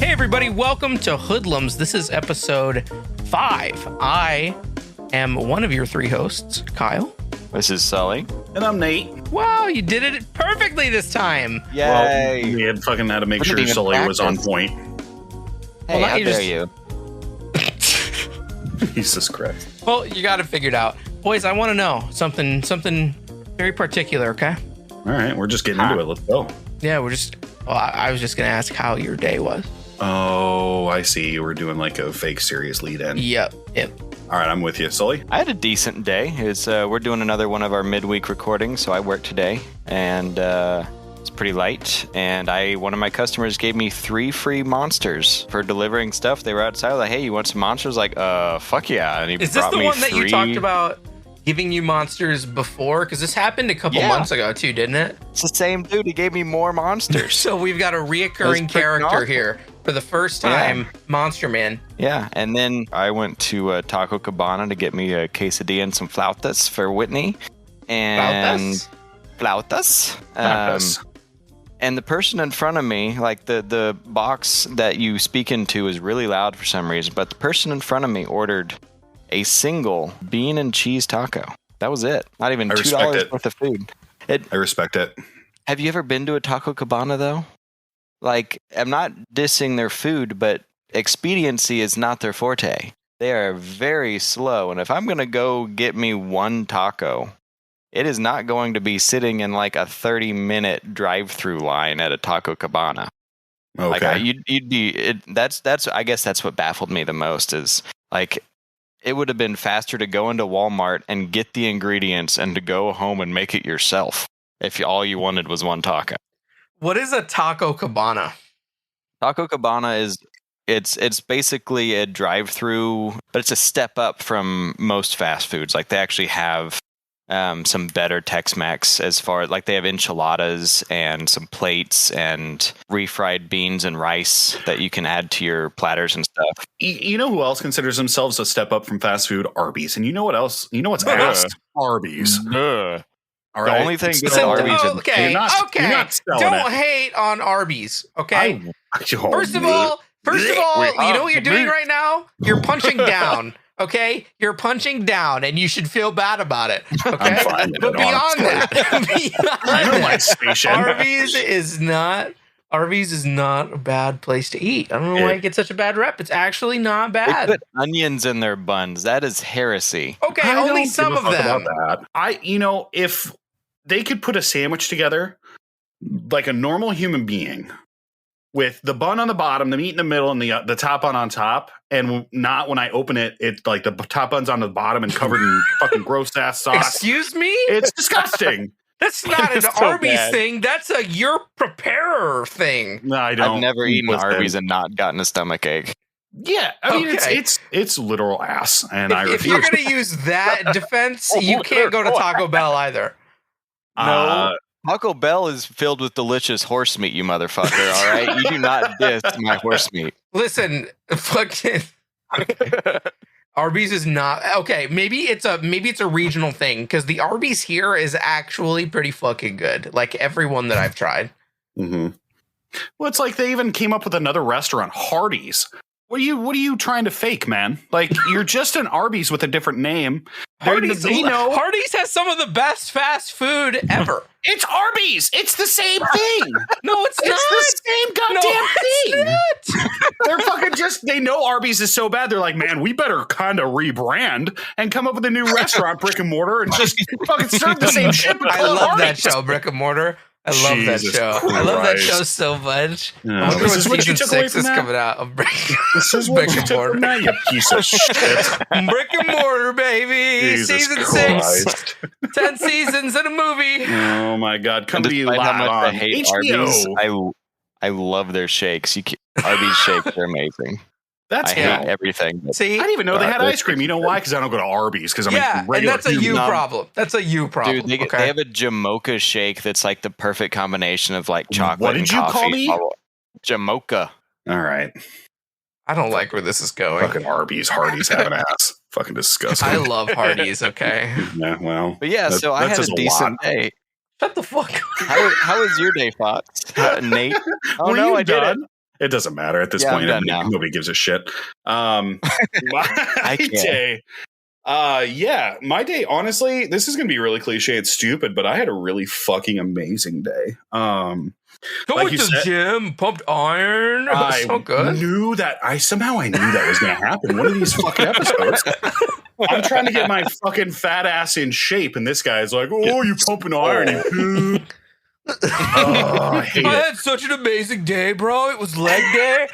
Hey everybody, welcome to Hoodlums. This is episode 5. I am one of your 3 hosts, Kyle. This is Sully. And I'm Nate. Wow, you did it perfectly this time. Yay! Well, we had to make sure Sully was on point. Hey, Well, how dare you? Jesus Christ. Well, you got it figured out. Boys, I want to know something very particular, okay? All right, we're just getting into it. Let's go. Yeah, I was just going to ask how your day was. Oh, I see. We're doing like a fake serious lead-in. Yep. All right, I'm with you. Sully? I had a decent day. We're doing another one of our midweek recordings, so I worked today, and it's pretty light. And one of my customers gave me 3 free monsters for delivering stuff. They were outside, like, "Hey, you want some monsters?" Like, fuck yeah! And he Is this brought the me one that you 3. talked about giving you monsters before? Because this happened a couple months ago too, didn't it? It's the same dude. He gave me more monsters. So we've got a reoccurring character awesome. here for the first time, Monster Man. Yeah, and then I went to Taco Cabana to get me a quesadilla and some flautas for Whitney. And flautas. And the person in front of me, like the box that you speak into is really loud for some reason, but the person in front of me ordered a single bean and cheese taco. That was it. Not even $2 worth of food. I respect it. Have you ever been to a Taco Cabana, though? Like, I'm not dissing their food, but expediency is not their forte. They are very slow, and if I'm going to go get me one taco, it is not going to be sitting in like a 30-minute drive-through line at a Taco Cabana. Okay. Like, you'd be. That's. I guess that's what baffled me the most is like, it would have been faster to go into Walmart and get the ingredients and to go home and make it yourself if all you wanted was one taco. What is a Taco Cabana? Taco Cabana is it's basically a drive-through, but it's a step up from most fast foods. Like they actually have some better Tex-Mex as far as like they have enchiladas and some plates and refried beans and rice that you can add to your platters and stuff. You know who else considers themselves a step up from fast food? Arby's. And you know what else? You know what's ass? Arby's. All right. The only thing good at Arby's is okay. You're not Don't hate on Arby's, okay? First of all, you know what you're doing right now? You're punching down. Okay, you're punching down, and you should feel bad about it. Okay, I'm fine with but it, beyond honestly. that, my station. Arby's is not a bad place to eat. I don't know why it gets such a bad rep. It's actually not bad. They put onions in their buns. That is heresy. Okay, only some of them. If they could put a sandwich together like a normal human being, with the bun on the bottom, the meat in the middle, and the top bun on top, and not when I open it, it's like the top bun's on the bottom and covered in fucking gross ass sauce. Excuse me? It's disgusting. That's not an so Arby's bad. thing. That's a your preparer thing. No, I don't. I've never eaten Arby's and not gotten a stomach ache. Yeah, I mean it's literal ass, and I refuse. If you're gonna use that defense, you can't go to Taco Bell either. No. Taco Bell is filled with delicious horse meat, you motherfucker, all right? You do not diss my horse meat. Listen, fucking Arby's is not okay. Maybe it's a regional thing because the Arby's here is actually pretty fucking good. Like every one that I've tried. Mm-hmm. Well, it's like they even came up with another restaurant, Hardee's. What are you trying to fake, man? Like you're just an Arby's with a different name. Hardee's has some of the best fast food ever. It's Arby's. It's the same thing. No, it's not. It's the same goddamn thing. They're fucking they know Arby's is so bad. They're like, man, we better kind of rebrand and come up with a new restaurant, brick and mortar, and just fucking serve the same shit. I love that show, Brick and Mortar. I love that show. I love that show so much. Yeah. I wonder This is what you season took away 6 from is that? coming out of Brick and Mortar. You piece of shit. Brick and Mortar, baby. Jesus season Christ. 6. 10 seasons and a movie. Oh my God. Come be live how much on I hate HBO. Arby's. I love their shakes. Arby's shakes are amazing. That's I hate everything. See, I didn't even know they had ice cream. You know why? Because I don't go to Arby's. Because I'm and regular. that's a you problem. That's a you problem. Dude, they have a Jamocha shake that's like the perfect combination of like chocolate What did and you coffee. call me? Jamocha. All right. I don't like where this is going. Fucking Arby's. Hardee's have an ass. Fucking disgusting. I love Hardee's, okay? Yeah, well. But yeah, so I had a decent day. Shut the fuck up. How was your day, Fox? Nate? Oh, Were no, you I did done? It doesn't matter at this point. Nobody gives a shit. My day. My day, honestly, this is going to be really cliche and stupid, but I had a really fucking amazing day. Go like to the gym, pumped iron. So good. I knew that was going to happen. One of these fucking episodes. I'm trying to get my fucking fat ass in shape, and this guy's like, "Oh, you pumping iron?" I had such an amazing day, bro. It was leg day.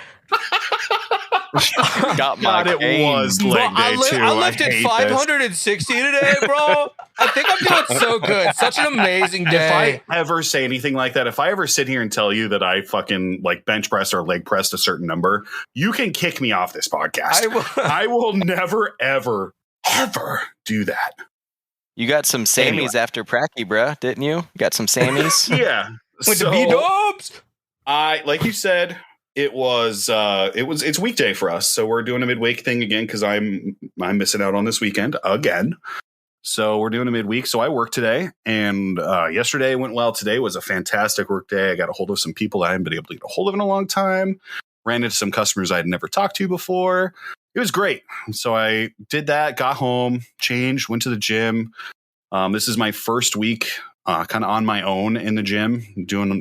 It was leg day too. I lifted 560 today, bro. I think I'm doing so good. Such an amazing day. If I ever say anything like that, if I ever sit here and tell you that I fucking like bench pressed or leg pressed a certain number, you can kick me off this podcast. I will never, ever do that. You got some Sammies after Pracky, bro, didn't you? Got some Sammies? Yeah. Went to B-dubs. Like you said, it's weekday for us, so we're doing a midweek thing again because I'm missing out on this weekend again. So we're doing a midweek. So I worked today, and yesterday went well. Today was a fantastic work day. I got a hold of some people I haven't been able to get a hold of in a long time. Ran into some customers I'd never talked to before. It was great. So I did that, got home, changed, went to the gym. This is my first week kind of on my own in the gym,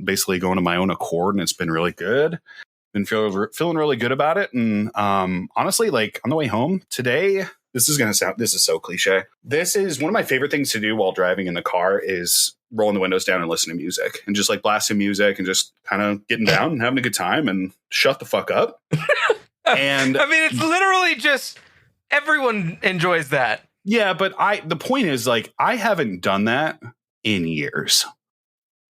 basically going to my own accord, and it's been really good. Been feeling really good about it. And honestly, like on the way home today, this is so cliche. This is one of my favorite things to do while driving in the car is rolling the windows down and listening to music and just like blasting music and just kind of getting down and having a good time and shut the fuck up. And I mean, it's literally just everyone enjoys that. Yeah, but the point is like I haven't done that in years.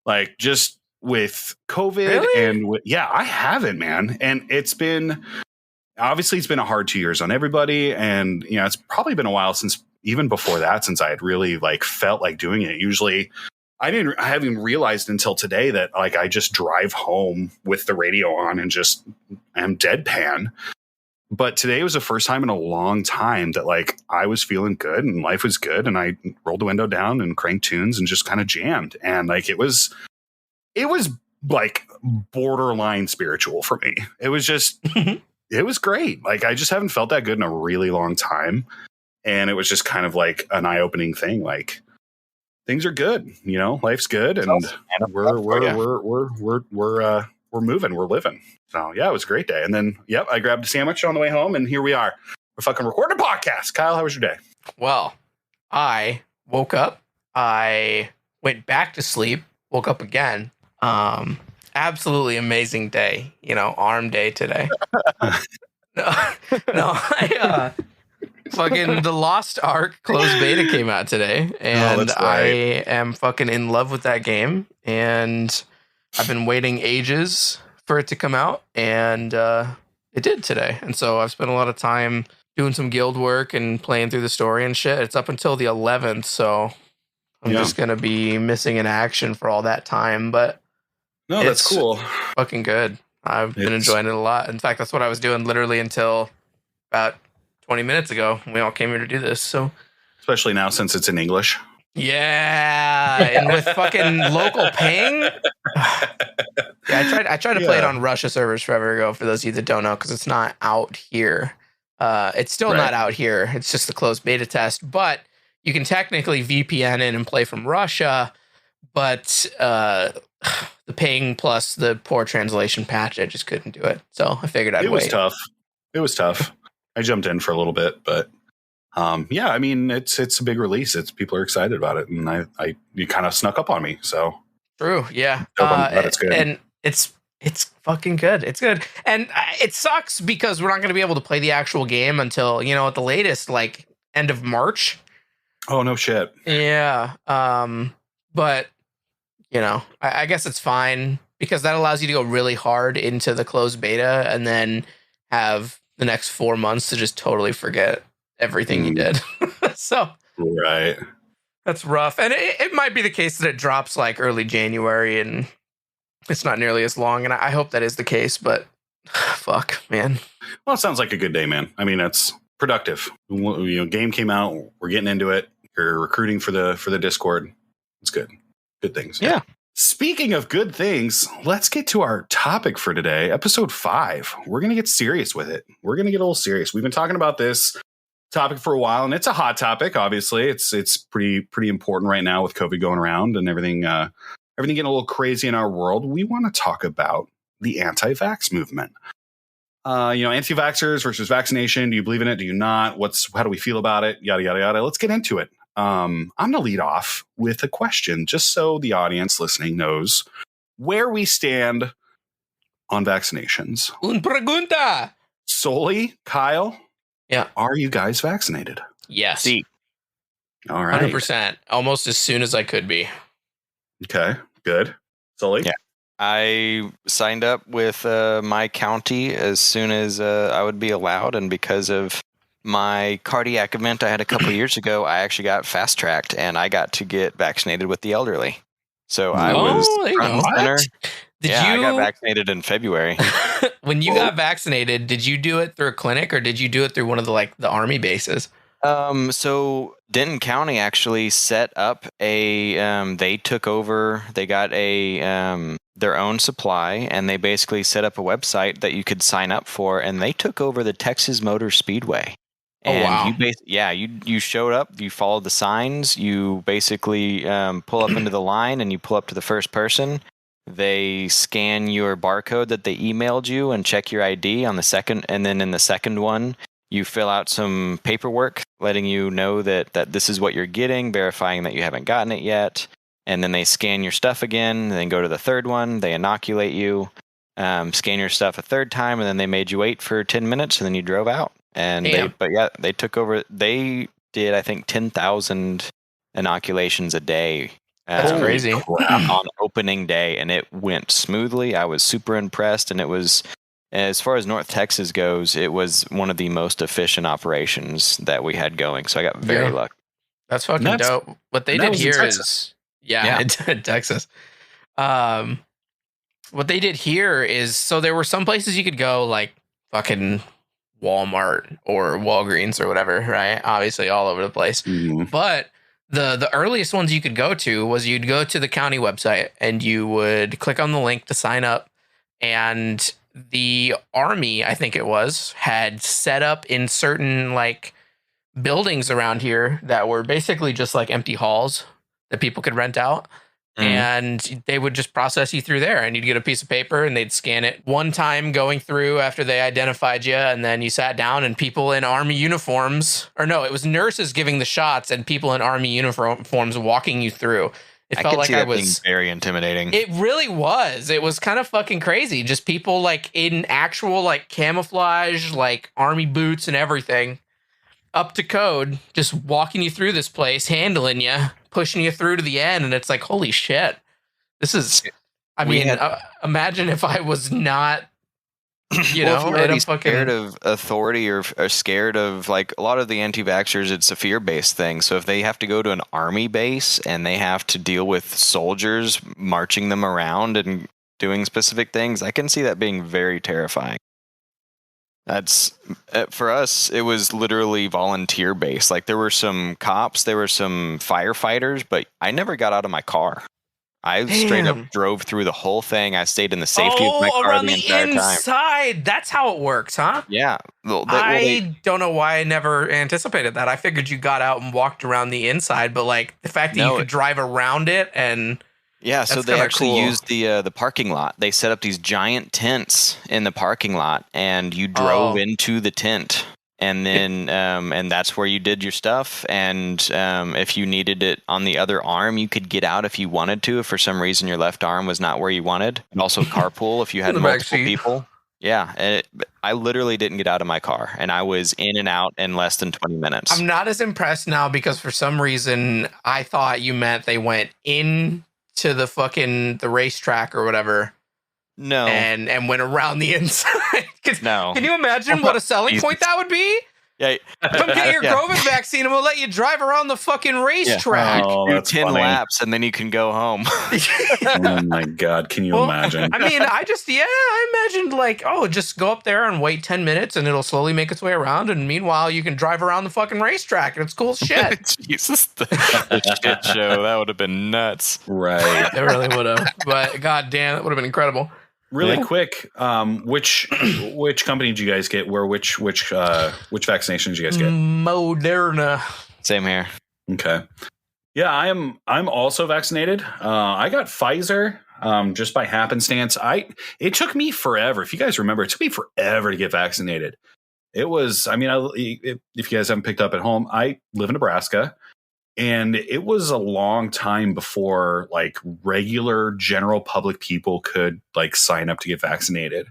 Like just with COVID and I haven't, man. And it's been a hard 2 years on everybody. And, it's probably been a while since even before that, since I had really like felt like doing it. Usually I haven't realized until today that like I just drive home with the radio on and just am deadpan. But today was the first time in a long time that like I was feeling good and life was good. And I rolled the window down and cranked tunes and just kind of jammed. And like, it was like borderline spiritual for me. It was just, it was great. Like, I just haven't felt that good in a really long time. And it was just kind of like an eye-opening thing. Like things are good, life's good. And we're moving, we're living. So yeah, it was a great day. And then, I grabbed a sandwich on the way home and here we are. We're fucking recording a podcast. Kyle, how was your day? Well, I woke up, I went back to sleep, woke up again. Absolutely amazing day, arm day today. Fucking the Lost Ark closed beta came out today, and I am fucking in love with that game, and I've been waiting ages for it to come out, and it did today. And so I've spent a lot of time doing some guild work and playing through the story and shit. It's up until the 11th, so I'm just going to be missing in action for all that time, but no, that's cool. Fucking good. I've been enjoying it a lot. In fact, that's what I was doing literally until about 20 minutes ago. We all came here to do this, so especially now since it's in English. Yeah, and with fucking local ping. I tried to play it on Russia servers forever ago. For those of you that don't know, because it's not out here. It's still not out here. It's just the closed beta test, but you can technically VPN in and play from Russia. But the ping plus the poor translation patch, I just couldn't do it. So I figured I'd wait. It was tough. I jumped in for a little bit, but I mean, it's a big release. People are excited about it, and you kind of snuck up on me. So true, yeah. It's good, and it's fucking good. It's good, and it sucks because we're not going to be able to play the actual game until at the latest, like end of March. Oh no shit. Yeah. But I guess it's fine because that allows you to go really hard into the closed beta and then have the next 4 months to just totally forget everything you did. So right, that's rough. And it might be the case that it drops like early January and it's not nearly as long. And I hope that is the case, but fuck, man. Well, it sounds like a good day, man. I mean, it's productive. Game came out. We're getting into it. You're recruiting for the Discord. It's good. Good things. Yeah. Speaking of good things, let's get to our topic for today, episode 5. We're going to get serious with it. We're going to get a little serious. We've been talking about this topic for a while, and it's a hot topic. Obviously, it's pretty important right now with COVID going around and everything getting a little crazy in our world. We want to talk about the anti-vax movement. Anti-vaxxers versus vaccination. Do you believe in it? Do you not? How do we feel about it? Yada, yada, yada. Let's get into it. I'm going to lead off with a question just so the audience listening knows where we stand on vaccinations. Un pregunta. Sully, Kyle. Yeah. Are you guys vaccinated? Yes. See. All right. 100%. Almost as soon as I could be. Okay. Good. Sully? Yeah. I signed up with my county as soon as I would be allowed, and because of my cardiac event I had a couple years ago, I actually got fast-tracked, and I got to get vaccinated with the elderly. So I was front and center. I got vaccinated in February. When you got vaccinated, did you do it through a clinic or did you do it through one of the Army bases? So Denton County actually set up they took over, they got their own supply, and they basically set up a website that you could sign up for, and they took over the Texas Motor Speedway. And you showed up, you followed the signs, you basically pull up into the line and you pull up to the first person. They scan your barcode that they emailed you and check your ID on the second, and then in the second one, you fill out some paperwork letting you know that this is what you're getting, verifying that you haven't gotten it yet. And then they scan your stuff again, and then go to the third one, they inoculate you, scan your stuff a third time, and then they made you wait for 10 minutes, and then you drove out. And they took over. They did, I think, 10,000 inoculations a day. That's crazy. On opening day, and it went smoothly. I was super impressed, and it was, as far as North Texas goes, it was one of the most efficient operations that we had going. So I got very lucky. That's fucking dope. What they did here is, in Texas. What they did here is, so there were some places you could go, like fucking Walmart or Walgreens or whatever, right? Obviously all over the place. Mm-hmm. But the earliest ones you could go to was you'd go to the county website and you would click on the link to sign up, and the Army, I think it was, had set up in certain buildings around here that were basically just empty halls that people could rent out. And they would just process you through there, and you'd get a piece of paper and they'd scan it one time going through after they identified you. And then you sat down, and people in Army uniforms, or no, it was nurses giving the shots and people in Army uniforms walking you through. It felt like I was very intimidating. It really was. It was kind of fucking crazy. Just people in actual camouflage, Army boots and everything, up to code, just walking you through this place, handling you, pushing you through to the end. And it's like, holy shit, this is, imagine if I was not, if you're already scared of authority or scared of a lot of the anti-vaxxers, it's a fear-based thing. So if they have to go to an Army base and they have to deal with soldiers marching them around and doing specific things, I can see that being very terrifying. That's, for us, it was literally volunteer based. There were some cops, there were some firefighters, but I never got out of my car. I straight up drove through the whole thing. I stayed in the safety of my car the entire inside time. That's how it works, huh? Yeah. I don't know why I never anticipated that. I figured you got out and walked around the inside, but the fact that you could drive around it and... Yeah, so they actually used the parking lot. They set up these giant tents in the parking lot, and you drove into the tent, and then and that's where you did your stuff. And if you needed it on the other arm, you could get out if you wanted to. If for some reason your left arm was not where you wanted, and also carpool if you had multiple people. Yeah, and I literally didn't get out of my car, and I was in and out in less than 20 minutes. I'm not as impressed now because for some reason I thought you meant they went in to the racetrack or whatever. No. And went around the inside. No. Can you imagine what a selling point that would be? Yeah. Come get your COVID vaccine and we'll let you drive around the fucking racetrack. Oh, Do that's 10 funny. laps and then you can go home. Oh my God. Can you imagine? I mean, I imagined like, just go up there and wait 10 minutes and it'll slowly make its way around. And meanwhile, you can drive around the fucking racetrack and it's cool as shit. Jesus. The shit show. That would have been nuts. Right. It really would have. But God damn, that would have been incredible. Really quick, which company did you guys get? Which vaccination did you guys get? Moderna. Same here. Okay. Yeah, I'm also vaccinated. I got Pfizer just by happenstance. It took me forever. If you guys remember, it took me forever to get vaccinated. It was, if you guys haven't picked up at home, I live in Nebraska. And it was a long time before like regular general public people could like sign up to get vaccinated.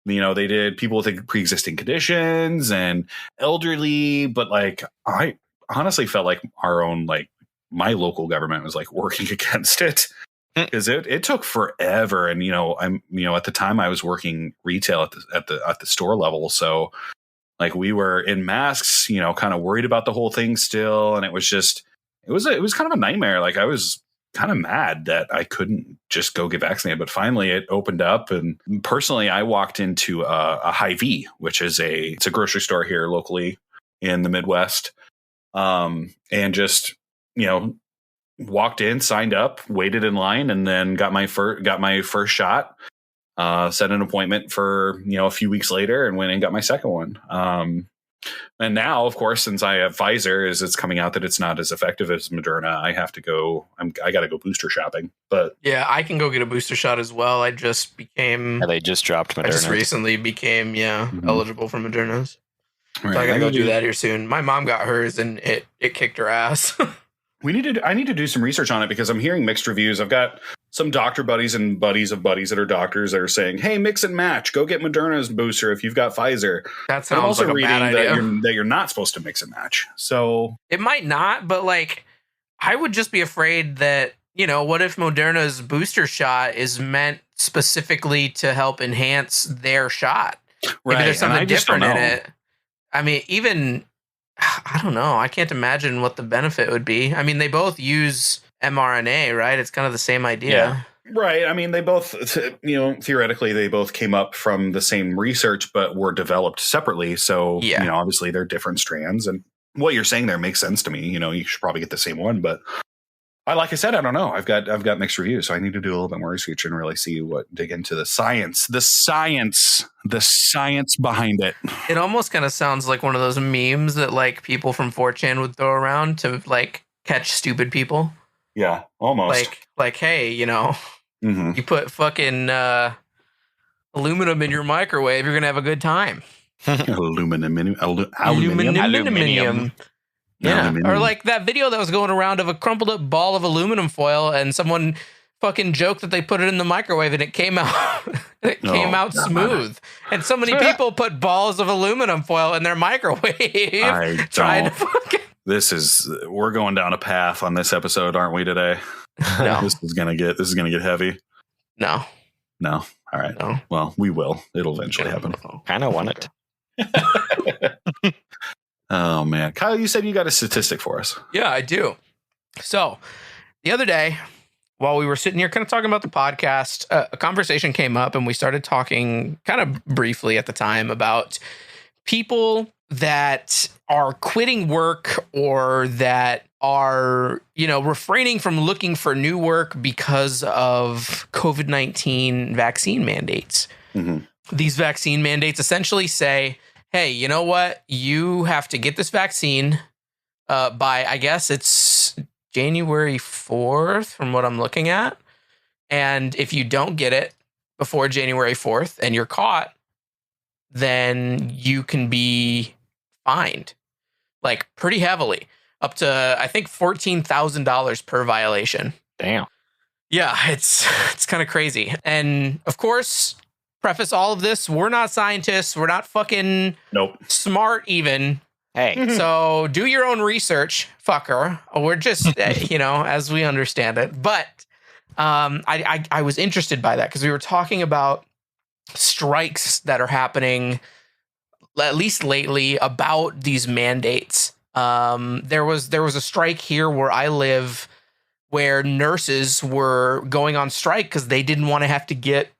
They did people with pre-existing conditions and elderly, but like I honestly felt like our own, like my local government was like working against it because it took forever. And, at the time I was working retail at the store level. So like we were in masks, kind of worried about the whole thing still. And it was kind of a nightmare. Like I was kind of mad that I couldn't just go get vaccinated, but finally it opened up. And personally, I walked into a Hy-Vee, which is it's a grocery store here locally in the Midwest. And just, walked in, signed up, waited in line, and then got my first shot. Set an appointment for, a few weeks later and went and got my second one. And now, of course, since I have Pfizer, it's coming out that it's not as effective as Moderna. I have to go. I got to go booster shopping. But yeah, I can go get a booster shot as well. I just became. They just dropped Moderna. I just recently became eligible for Moderna's. Right, So I gotta go do that here soon. My mom got hers and it kicked her ass. I need to do some research on it because I'm hearing mixed reviews. I've got some doctor buddies and buddies of buddies that are doctors that are saying, "Hey, mix and match. Go get Moderna's booster if you've got Pfizer." That sounds also like a bad idea. That you're not supposed to mix and match. So it might not, but like I would just be afraid that, what if Moderna's booster shot is meant specifically to help enhance their shot? Right. Maybe there's something different in know. it. I mean, even I don't know. I can't imagine what the benefit would be. I mean, they both use mRNA, right? It's kind of the same idea. Yeah. Right. I mean, they both, theoretically, they both came up from the same research, but were developed separately. So, obviously they're different strands. And what you're saying there makes sense to me. You should probably get the same one. But like I said, I don't know. I've got mixed reviews. So I need to do a little bit more research and really dig into the science behind it. It almost kind of sounds like one of those memes that like people from 4chan would throw around to like catch stupid people. Yeah, almost. Like, hey, Mm-hmm. you put fucking aluminum in your microwave, you're gonna have a good time. Aluminum. Yeah. Aluminum. Or like that video that was going around of a crumpled up ball of aluminum foil, and someone fucking joked that they put it in the microwave and it came out smooth. And so many people put balls of aluminum foil in their microwave. We're going down a path on this episode, aren't we today? No. This is gonna get heavy. No. All right. No. Well, we will. It'll eventually happen. Kind of want it. Oh man, Kyle, you said you got a statistic for us. Yeah, I do. So the other day, while we were sitting here kind of talking about the podcast, a conversation came up and we started talking kind of briefly at the time about people that are quitting work or that are, refraining from looking for new work because of COVID-19 vaccine mandates. Mm-hmm. These vaccine mandates essentially say, hey, you know what? You have to get this vaccine by, I guess it's January 4th from what I'm looking at. And if you don't get it before January 4th and you're caught, then you can be fined like pretty heavily, up to, I think, $14,000 per violation. Damn. Yeah, it's kind of crazy. And of course, preface all of this, we're not scientists. We're not fucking smart even. Hey. So do your own research, fucker. We're just, as we understand it. But I was interested by that because we were talking about strikes that are happening at least lately, about these mandates. There was a strike here where I live, where nurses were going on strike because they didn't want to have to get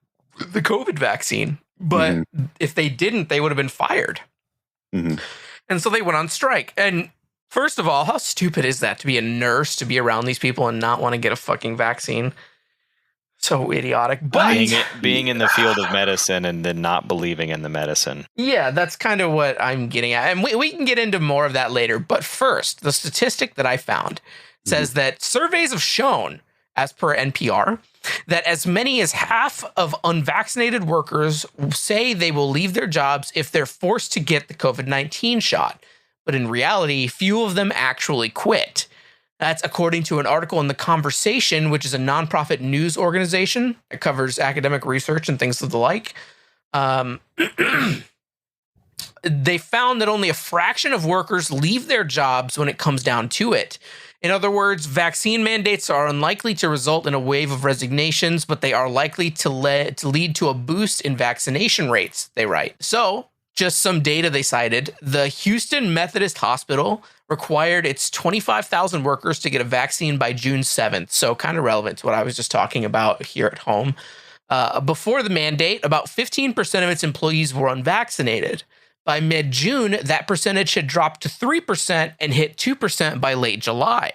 the COVID vaccine. But if they didn't, they would have been fired. And so they went on strike. And first of all, how stupid is that to be a nurse, to be around these people and not want to get a fucking vaccine? So idiotic. But being in the field of medicine and then not believing in the medicine. Yeah, that's kind of what I'm getting at. And we can get into more of that later. But first, the statistic that I found says that surveys have shown, as per NPR, that as many as half of unvaccinated workers say they will leave their jobs if they're forced to get the COVID-19 shot. But in reality, few of them actually quit. That's according to an article in The Conversation, which is a nonprofit news organization that covers academic research and things of the like. They found that only a fraction of workers leave their jobs when it comes down to it. In other words, vaccine mandates are unlikely to result in a wave of resignations, but they are likely to lead to a boost in vaccination rates, they write. So, just some data they cited. The Houston Methodist Hospital required its 25,000 workers to get a vaccine by June 7th. So kind of relevant to what I was just talking about here at home. Before the mandate, about 15% of its employees were unvaccinated. By mid-June, that percentage had dropped to 3% and hit 2% by late July.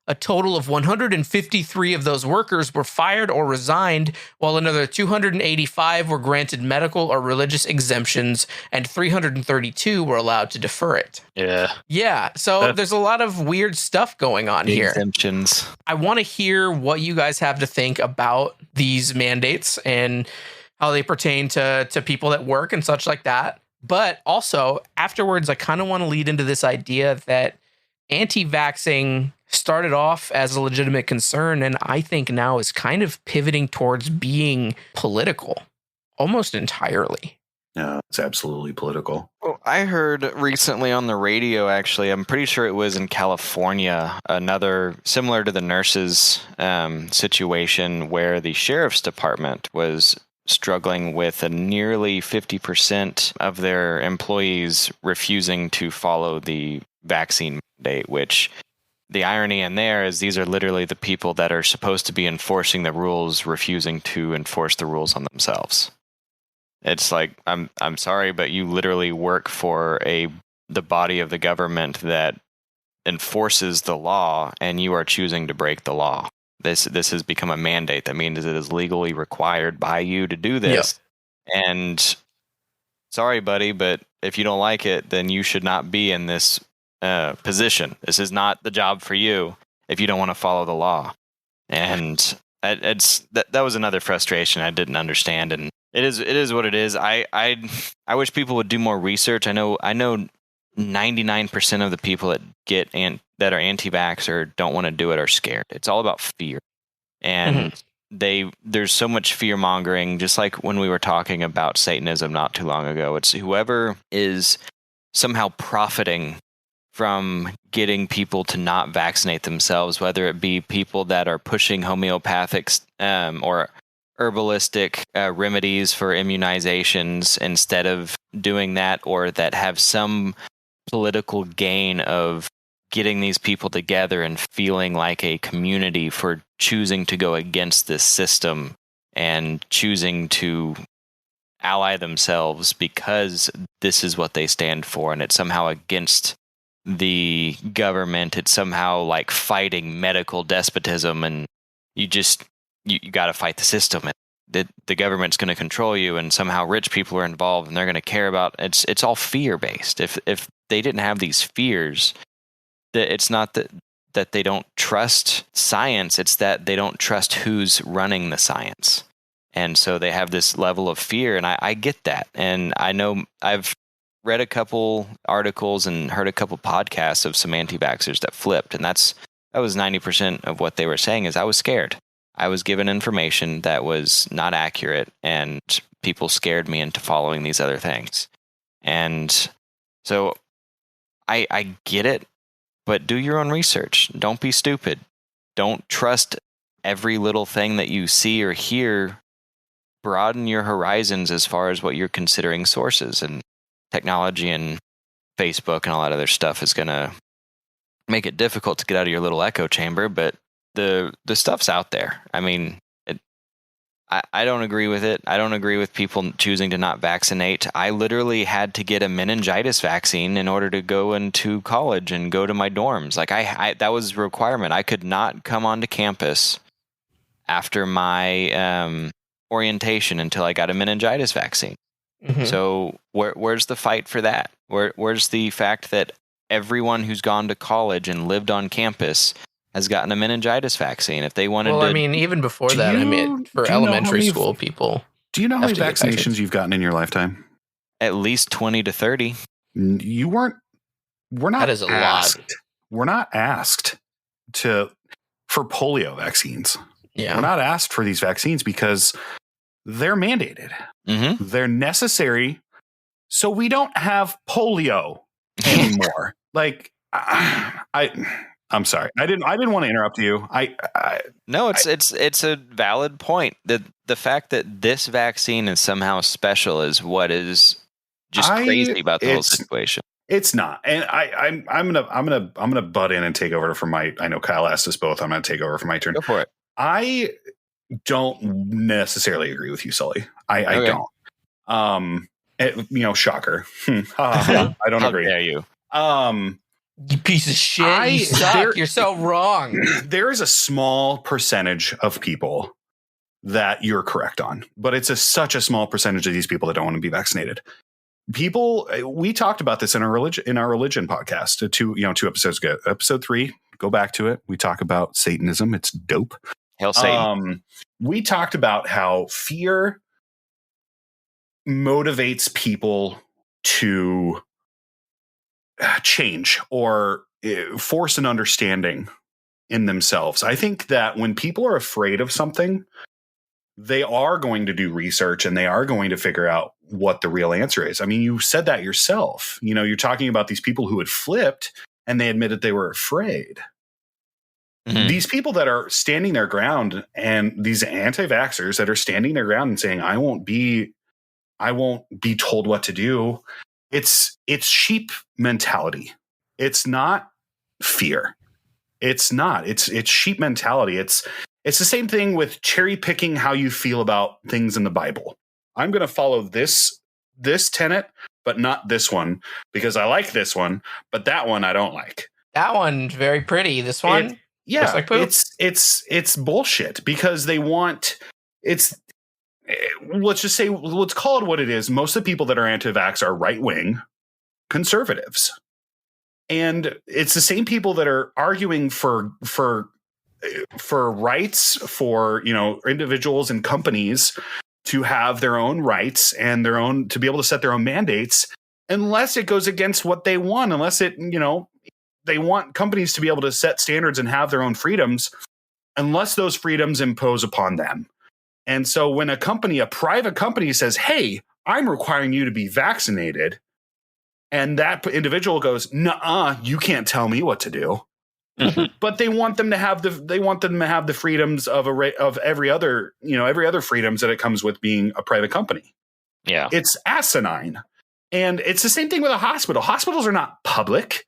A total of 153 of those workers were fired or resigned, while another 285 were granted medical or religious exemptions, and 332 were allowed to defer it. Yeah. So there's a lot of weird stuff going on here. Exemptions. I want to hear what you guys have to think about these mandates and how they pertain to people at work and such like that. But also, afterwards, I kind of want to lead into this idea that anti-vaxxing started off as a legitimate concern, and I think now is kind of pivoting towards being political, almost entirely. Yeah, it's absolutely political. Well, I heard recently on the radio, actually, I'm pretty sure it was in California, another similar to the nurses situation where the sheriff's department was struggling with a nearly 50% of their employees refusing to follow the vaccine mandate, which the irony in there is these are literally the people that are supposed to be enforcing the rules, refusing to enforce the rules on themselves. It's like, I'm sorry, but you literally work for the body of the government that enforces the law, and you are choosing to break the law. This has become a mandate. That means it is legally required by you to do this. Yep. And sorry, buddy, but if you don't like it, then you should not be in this position. This is not the job for you if you don't want to follow the law. And that was another frustration I didn't understand. And it is what it is. I wish people would do more research. I know 99% of the people that are anti-vax or don't want to do it are scared. It's all about fear. And there's so much fear mongering, just like when we were talking about Satanism not too long ago. It's whoever is somehow profiting from getting people to not vaccinate themselves, whether it be people that are pushing homeopathic or herbalistic remedies for immunizations instead of doing that, or that have some political gain of getting these people together and feeling like a community for choosing to go against this system and choosing to ally themselves because this is what they stand for, and it's somehow against the government. It's somehow like fighting medical despotism, and you got to fight the system. The government's going to control you, and somehow rich people are involved, and they're going to care about it's all fear based. If they didn't have these fears, that it's not that they don't trust science, it's that they don't trust who's running the science. And so they have this level of fear, and I get that. And I know I've read a couple articles and heard a couple podcasts of some anti-vaxxers that flipped, and that was 90% of what they were saying is I was scared. I was given information that was not accurate, and people scared me into following these other things. And so I get it, but do your own research. Don't be stupid. Don't trust every little thing that you see or hear. Broaden your horizons as far as what you're considering sources. And technology and Facebook and all that other stuff is going to make it difficult to get out of your little echo chamber, but the stuff's out there. I mean, I don't agree with it. I don't agree with people choosing to not vaccinate. I literally had to get a meningitis vaccine in order to go into college and go to my dorms. Like that was a requirement. I could not come onto campus after my orientation until I got a meningitis vaccine. Mm-hmm. So where's the fight for that? Where's the fact that everyone who's gone to college and lived on campus has gotten a meningitis vaccine? If they wanted I mean, even before that, I mean, for elementary school people. Do you know how many vaccinations you've gotten in your lifetime? At least 20 to 30. We're not that is a lot. We're not asked for polio vaccines. Yeah. We're not asked for these vaccines because they're mandated. Mm-hmm. They're necessary. So we don't have polio anymore. Like, I'm sorry. I didn't want to interrupt you. No, it's a valid point. The fact that this vaccine is somehow special is what is just crazy about the whole situation. It's not. And I'm gonna butt in and take over from my. I know Kyle asked us both. I'm gonna take over for my turn. Go for it. I don't necessarily agree with you, Sully. I don't. Shocker. I don't agree. How dare you? You piece of shit. You suck. You're so wrong. There is a small percentage of people that you're correct on, but it's such a small percentage of these people that don't want to be vaccinated. We talked about this in our religion podcast two episodes ago. Episode 3, go back to it. We talk about Satanism. It's dope. Hail Satan. We talked about how fear motivates people to change or force an understanding in themselves. I think that when people are afraid of something, they are going to do research and they are going to figure out what the real answer is. I mean, you said that yourself. You're talking about these people who had flipped and they admitted they were afraid. Mm-hmm. These people that are standing their ground and these anti-vaxxers that are standing their ground and saying, I won't be told what to do. It's sheep mentality. It's not fear. It's not. It's sheep mentality. It's the same thing with cherry picking how you feel about things in the Bible. I'm going to follow this tenet, but not this one because I like this one, but that one I don't like. That one's very pretty. This one, yeah, like it's bullshit because they want it's. Let's just say, let's call it what it is. Most of the people that are anti-vax are right-wing conservatives. And it's the same people that are arguing for rights for, individuals and companies to have their own rights and to be able to set their own mandates, unless it goes against what they want, unless it, they want companies to be able to set standards and have their own freedoms, unless those freedoms impose upon them. And so when a private company says, hey, I'm requiring you to be vaccinated, and that individual goes, nuh-uh, you can't tell me what to do. Mm-hmm. But they want them to have the freedoms of every other freedoms that it comes with being a private company. Yeah. It's asinine. And it's the same thing with a hospital. Hospitals are not public.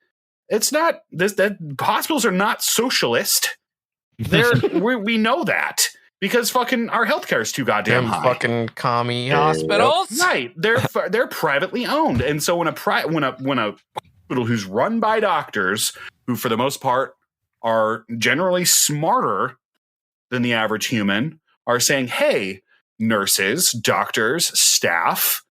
It's not that hospitals are not socialist. We know that. Because fucking our healthcare is too goddamn high. Fucking commie hospitals, right? They're privately owned, and so when a hospital who's run by doctors, who for the most part are generally smarter than the average human, are saying, "Hey, nurses, doctors, staff,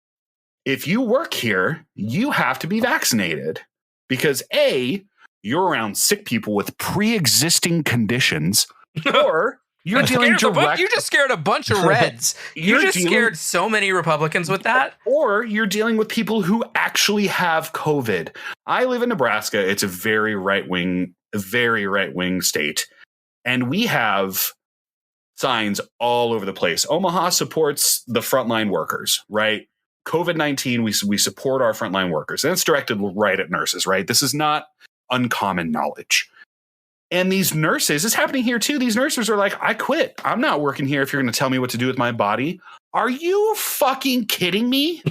if you work here, you have to be vaccinated because A, you're around sick people with pre-existing conditions, or." You just scared a bunch of Reds. You just scared so many Republicans with that. Or you're dealing with people who actually have COVID. I live in Nebraska. It's a very right-wing state. And we have signs all over the place. Omaha supports the frontline workers, right? COVID-19, we support our frontline workers. And it's directed right at nurses, right? This is not uncommon knowledge. And these nurses, it's happening here too. These nurses are like, I quit. I'm not working here if you're going to tell me what to do with my body. Are you fucking kidding me?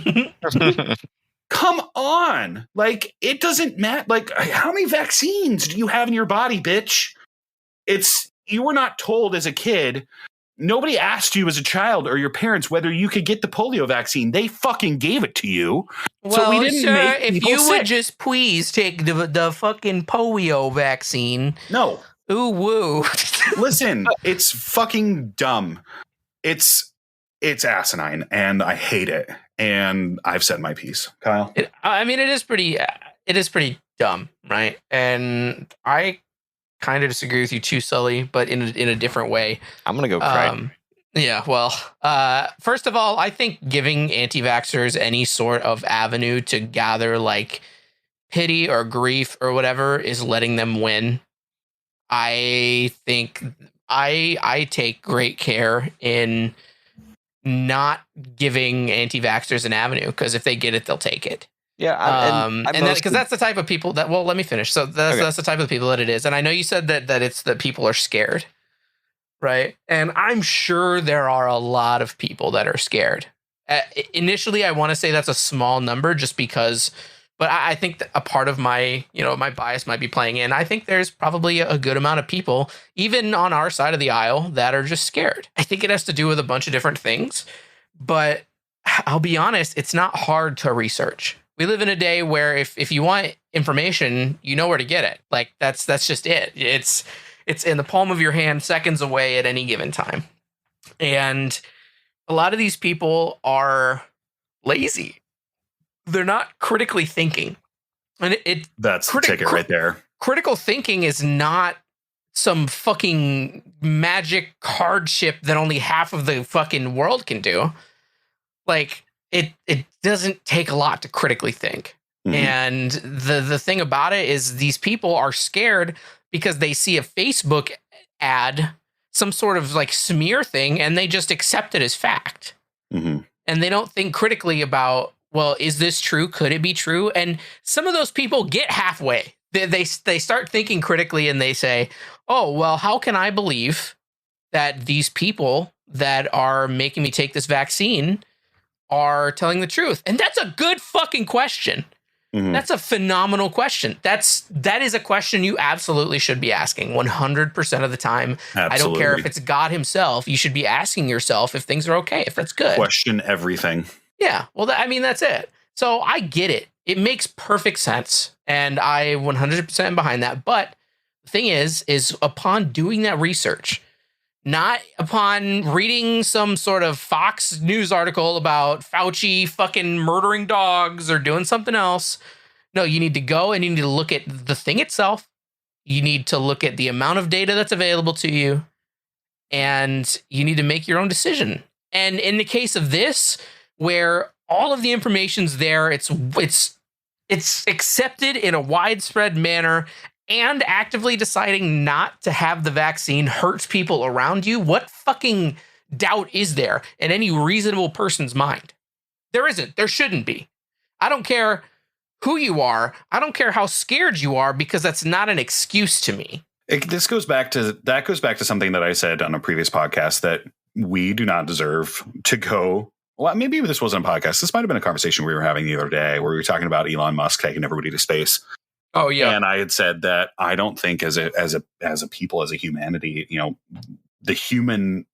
Come on. Like, it doesn't matter. Like, how many vaccines do you have in your body, bitch? You were not told as a kid. Nobody asked you as a child or your parents whether you could get the polio vaccine. They fucking gave it to you. Well, so we didn't make if people you sick. would just please take the fucking polio vaccine. No. Ooh, woo. Listen, it's fucking dumb. It's asinine, and I hate it. And I've said my piece. Kyle? It is pretty dumb, right? And I kind of disagree with you too, Sully, but in a different way. I'm gonna go cry. Yeah, well, first of all, I think giving anti-vaxxers any sort of avenue to gather like pity or grief or whatever is letting them win. I think I take great care in not giving anti-vaxxers an avenue, because if they get it, they'll take it. Yeah, because that's the type of people that. Well, let me finish. So that's the type of people that it is, and I know you said that it's that people are scared, right? And I'm sure there are a lot of people that are scared. Initially, I want to say that's a small number, just because. But I think that a part of my bias might be playing in. I think there's probably a good amount of people, even on our side of the aisle, that are just scared. I think it has to do with a bunch of different things, but I'll be honest, it's not hard to research. We live in a day where if you want information, you know where to get it. Like that's just it. It's in the palm of your hand, seconds away at any given time. And a lot of these people are lazy. They're not critically thinking. And that's the ticket right there. Critical thinking is not some fucking magic hardship that only half of the fucking world can do. Like, it doesn't take a lot to critically think. Mm-hmm. And the thing about it is these people are scared because they see a Facebook ad, some sort of like smear thing, and they just accept it as fact. Mm-hmm. And they don't think critically about, well, is this true? Could it be true? And some of those people get halfway. They start thinking critically, and they say, oh, well, how can I believe that these people that are making me take this vaccine are telling the truth? And that's a good fucking question. Mm-hmm. That's a phenomenal question. That is a question you absolutely should be asking 100% of the time. Absolutely. I don't care if it's God himself. You should be asking yourself if things are okay, if that's good. Question everything. Yeah, well, that's it. So I get it. It makes perfect sense, and I 100% am behind that. But the thing is upon doing that research, not upon reading some sort of Fox News article about Fauci fucking murdering dogs or doing something else. No, you need to go and you need to look at the thing itself. You need to look at the amount of data that's available to you, and you need to make your own decision. And in the case of this, where all of the information's there, it's accepted in a widespread manner, and actively deciding not to have the vaccine hurts people around you, what fucking doubt is there in any reasonable person's mind? There isn't. There shouldn't be. I don't care who you are. I don't care how scared you are, because that's not an excuse to me. That goes back to something that I said on a previous podcast, that we do not deserve to go. Well, maybe this wasn't a podcast. This might have been a conversation we were having the other day where we were talking about Elon Musk taking everybody to space. Oh, yeah. And I had said that I don't think as a people, as a humanity, the human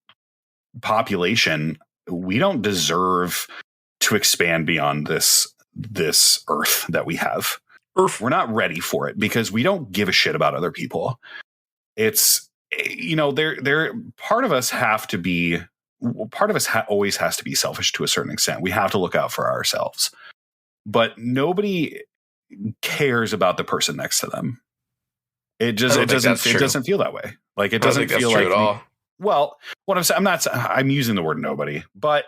population, we don't deserve to expand beyond this earth that we have. We're not ready for it because we don't give a shit about other people. It's, part of us always has to be selfish to a certain extent. We have to look out for ourselves, but nobody cares about the person next to them. It doesn't feel that way. Like, it doesn't feel like at all. Well, what I'm saying, I'm using the word nobody, but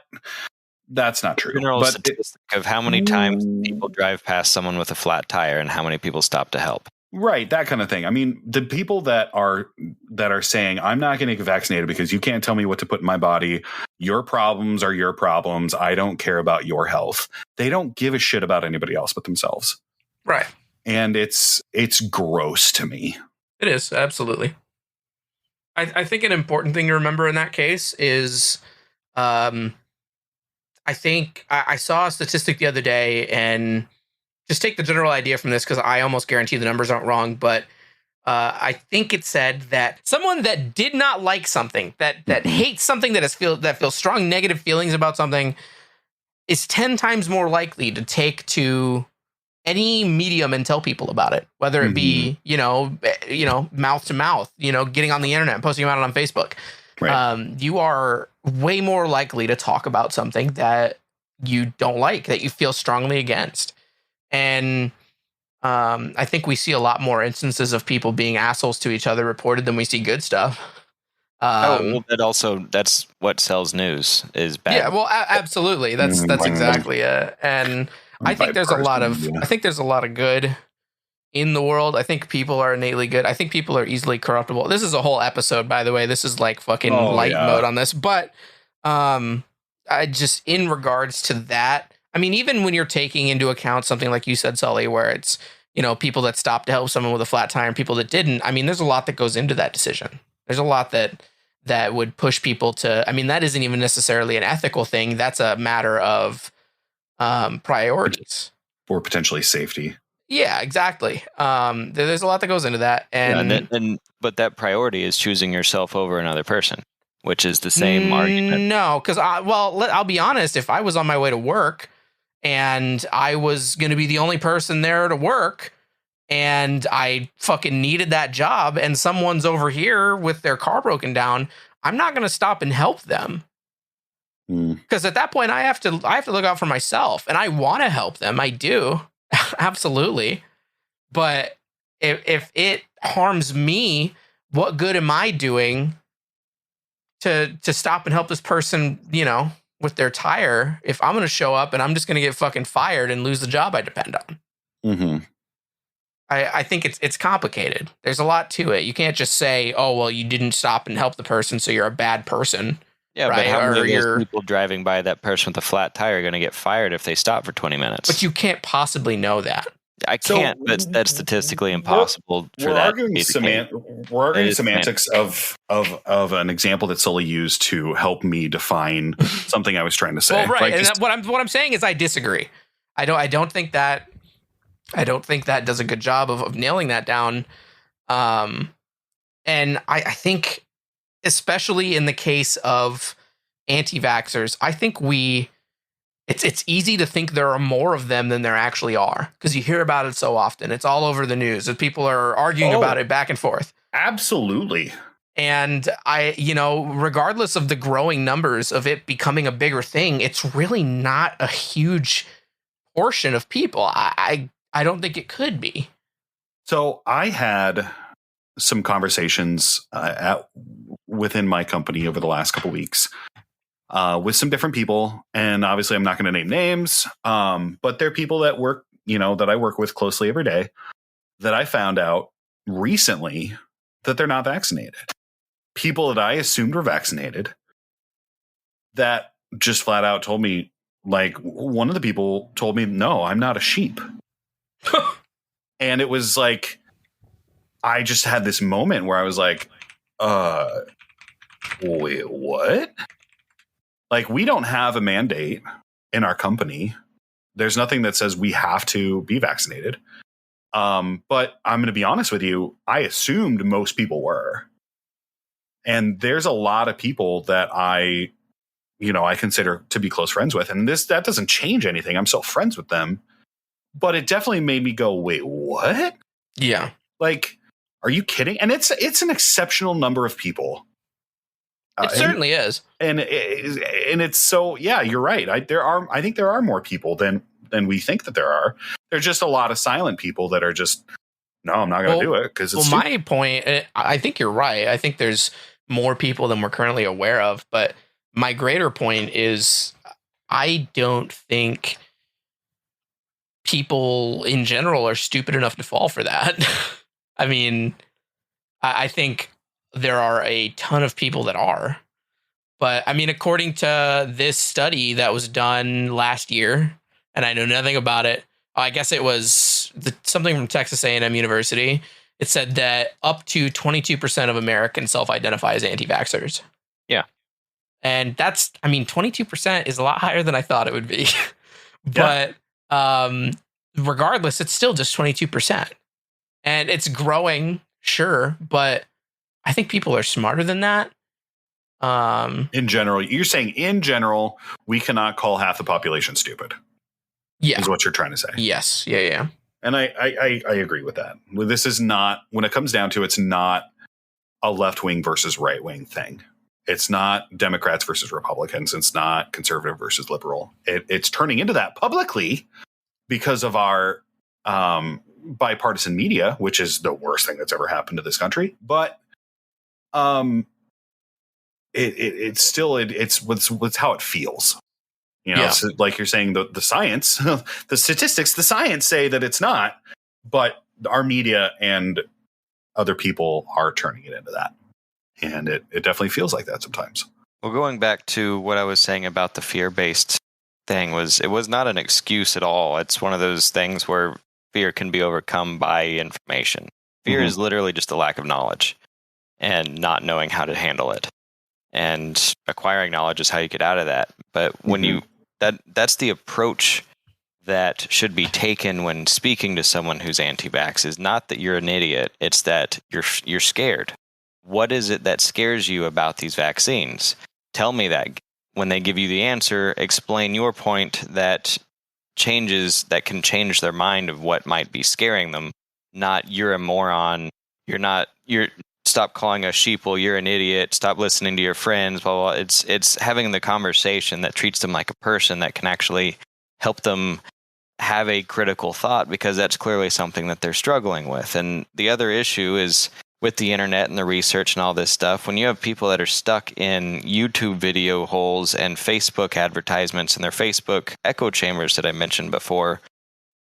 that's not true. General statistic of how many times people drive past someone with a flat tire and how many people stop to help. Right, that kind of thing. I mean, the people that are saying, I'm not going to get vaccinated because you can't tell me what to put in my body. Your problems are your problems. I don't care about your health. They don't give a shit about anybody else but themselves. Right. And it's gross to me. It is, absolutely. I think an important thing to remember in that case is, I think I saw a statistic the other day, and just take the general idea from this, because I almost guarantee the numbers aren't wrong, but I think it said that someone that did not like something, that hates something, that feels strong negative feelings about something, is 10 times more likely to take to any medium and tell people about it, whether it be, mouth to mouth, getting on the internet and posting about it on Facebook. Right. You are way more likely to talk about something that you don't like, that you feel strongly against. And I think we see a lot more instances of people being assholes to each other reported than we see good stuff. That's what sells news, is bad. Yeah, well, absolutely. That's exactly it. And I think there's a lot of good in the world. I think people are innately good. I think people are easily corruptible. This is a whole episode, by the way. This is like fucking mode on this. But I just, in regards to that, I mean, even when you're taking into account something like you said, Sully, where it's, people that stopped to help someone with a flat tire and people that didn't. I mean, there's a lot that goes into that decision. There's a lot that would push people to, I mean, that isn't even necessarily an ethical thing. That's a matter of priorities. Or potentially safety. Yeah, exactly. There's a lot that goes into that. But that priority is choosing yourself over another person, which is the same argument. No, because I'll be honest. If I was on my way to work and I was going to be the only person there to work, and I fucking needed that job, and someone's over here with their car broken down, I'm not going to stop and help them. Because at that point, I have to look out for myself, and I want to help them. I do. Absolutely. But if it harms me, what good am I doing to stop and help this person, with their tire, if I'm going to show up and I'm just going to get fucking fired and lose the job I depend on? Mm-hmm. I think it's complicated. There's a lot to it. You can't just say, oh, well, you didn't stop and help the person, so you're a bad person. Yeah, right? But how many of those people driving by that person with a flat tire are going to get fired if they stop for 20 minutes? But you can't possibly know that. I can't. That's statistically impossible for that. We're arguing semantics of an example that Sully used to help me define something I was trying to say. Well, right. And what I'm saying is I disagree. I don't think that does a good job of nailing that down. And I think, especially in the case of anti-vaxxers, I think it's easy to think there are more of them than there actually are, because you hear about it so often. It's all over the news, and people are arguing about it back and forth. Absolutely. And regardless of the growing numbers of it becoming a bigger thing, it's really not a huge portion of people. I don't think it could be. So I had some conversations within my company over the last couple of weeks with some different people. And obviously I'm not going to name names, but they're people that work, that I work with closely every day, that I found out recently that they're not vaccinated. People that I assumed were vaccinated that just flat out told me, like, one of the people told me, no, I'm not a sheep. And it was like, I just had this moment where I was like, wait, what? Like, we don't have a mandate in our company. There's nothing that says we have to be vaccinated. But I'm going to be honest with you. I assumed most people were. And there's a lot of people that I consider to be close friends with. And that doesn't change anything. I'm still friends with them. But it definitely made me go, wait, what? Yeah. Like, are you kidding? And it's an exceptional number of people. It certainly is. And it's so, yeah, you're right. I think there are more people than we think that there are. There's just a lot of silent people that are just, no, I'm not going to do it. My point, I think you're right. I think there's more people than we're currently aware of. But my greater point is, I don't think people in general are stupid enough to fall for that. I mean, I think there are a ton of people that are. But I mean, according to this study that was done last year, and I know nothing about it, I guess it was something from Texas A&M University. It said that up to 22% of Americans self-identify as anti-vaxxers. Yeah. And 22% is a lot higher than I thought it would be. But regardless, it's still just 22%. And it's growing, sure, but I think people are smarter than that. In general, you're saying in general, we cannot call half the population stupid. Yeah. Is what you're trying to say. Yes. Yeah. And I agree with that. This is not, when it comes down to it's not a left-wing versus right-wing thing. It's not Democrats versus Republicans. It's not conservative versus liberal. It's turning into that publicly because of our bipartisan media, which is the worst thing that's ever happened to this country. But it's still what's how it feels. So like you're saying, the science, the statistics, the science say that it's not, but our media and other people are turning it into that. And it definitely feels like that sometimes. Well, going back to what I was saying about the fear-based thing, it was not an excuse at all. It's one of those things where fear can be overcome by information. Fear is literally just a lack of knowledge and not knowing how to handle it. And acquiring knowledge is how you get out of that. But when that's the approach that should be taken when speaking to someone who's anti-vax, is not that you're an idiot, it's that you're scared. What is it that scares you about these vaccines? Tell me that. When they give you the answer, explain your point that can change their mind of what might be scaring them. Not you're a moron. Stop calling us sheeple. You're an idiot. Stop listening to your friends. Blah, blah. It's having the conversation that treats them like a person that can actually help them have a critical thought, because that's clearly something that they're struggling with. And the other issue is with the internet and the research and all this stuff, when you have people that are stuck in YouTube video holes and Facebook advertisements and their Facebook echo chambers that I mentioned before,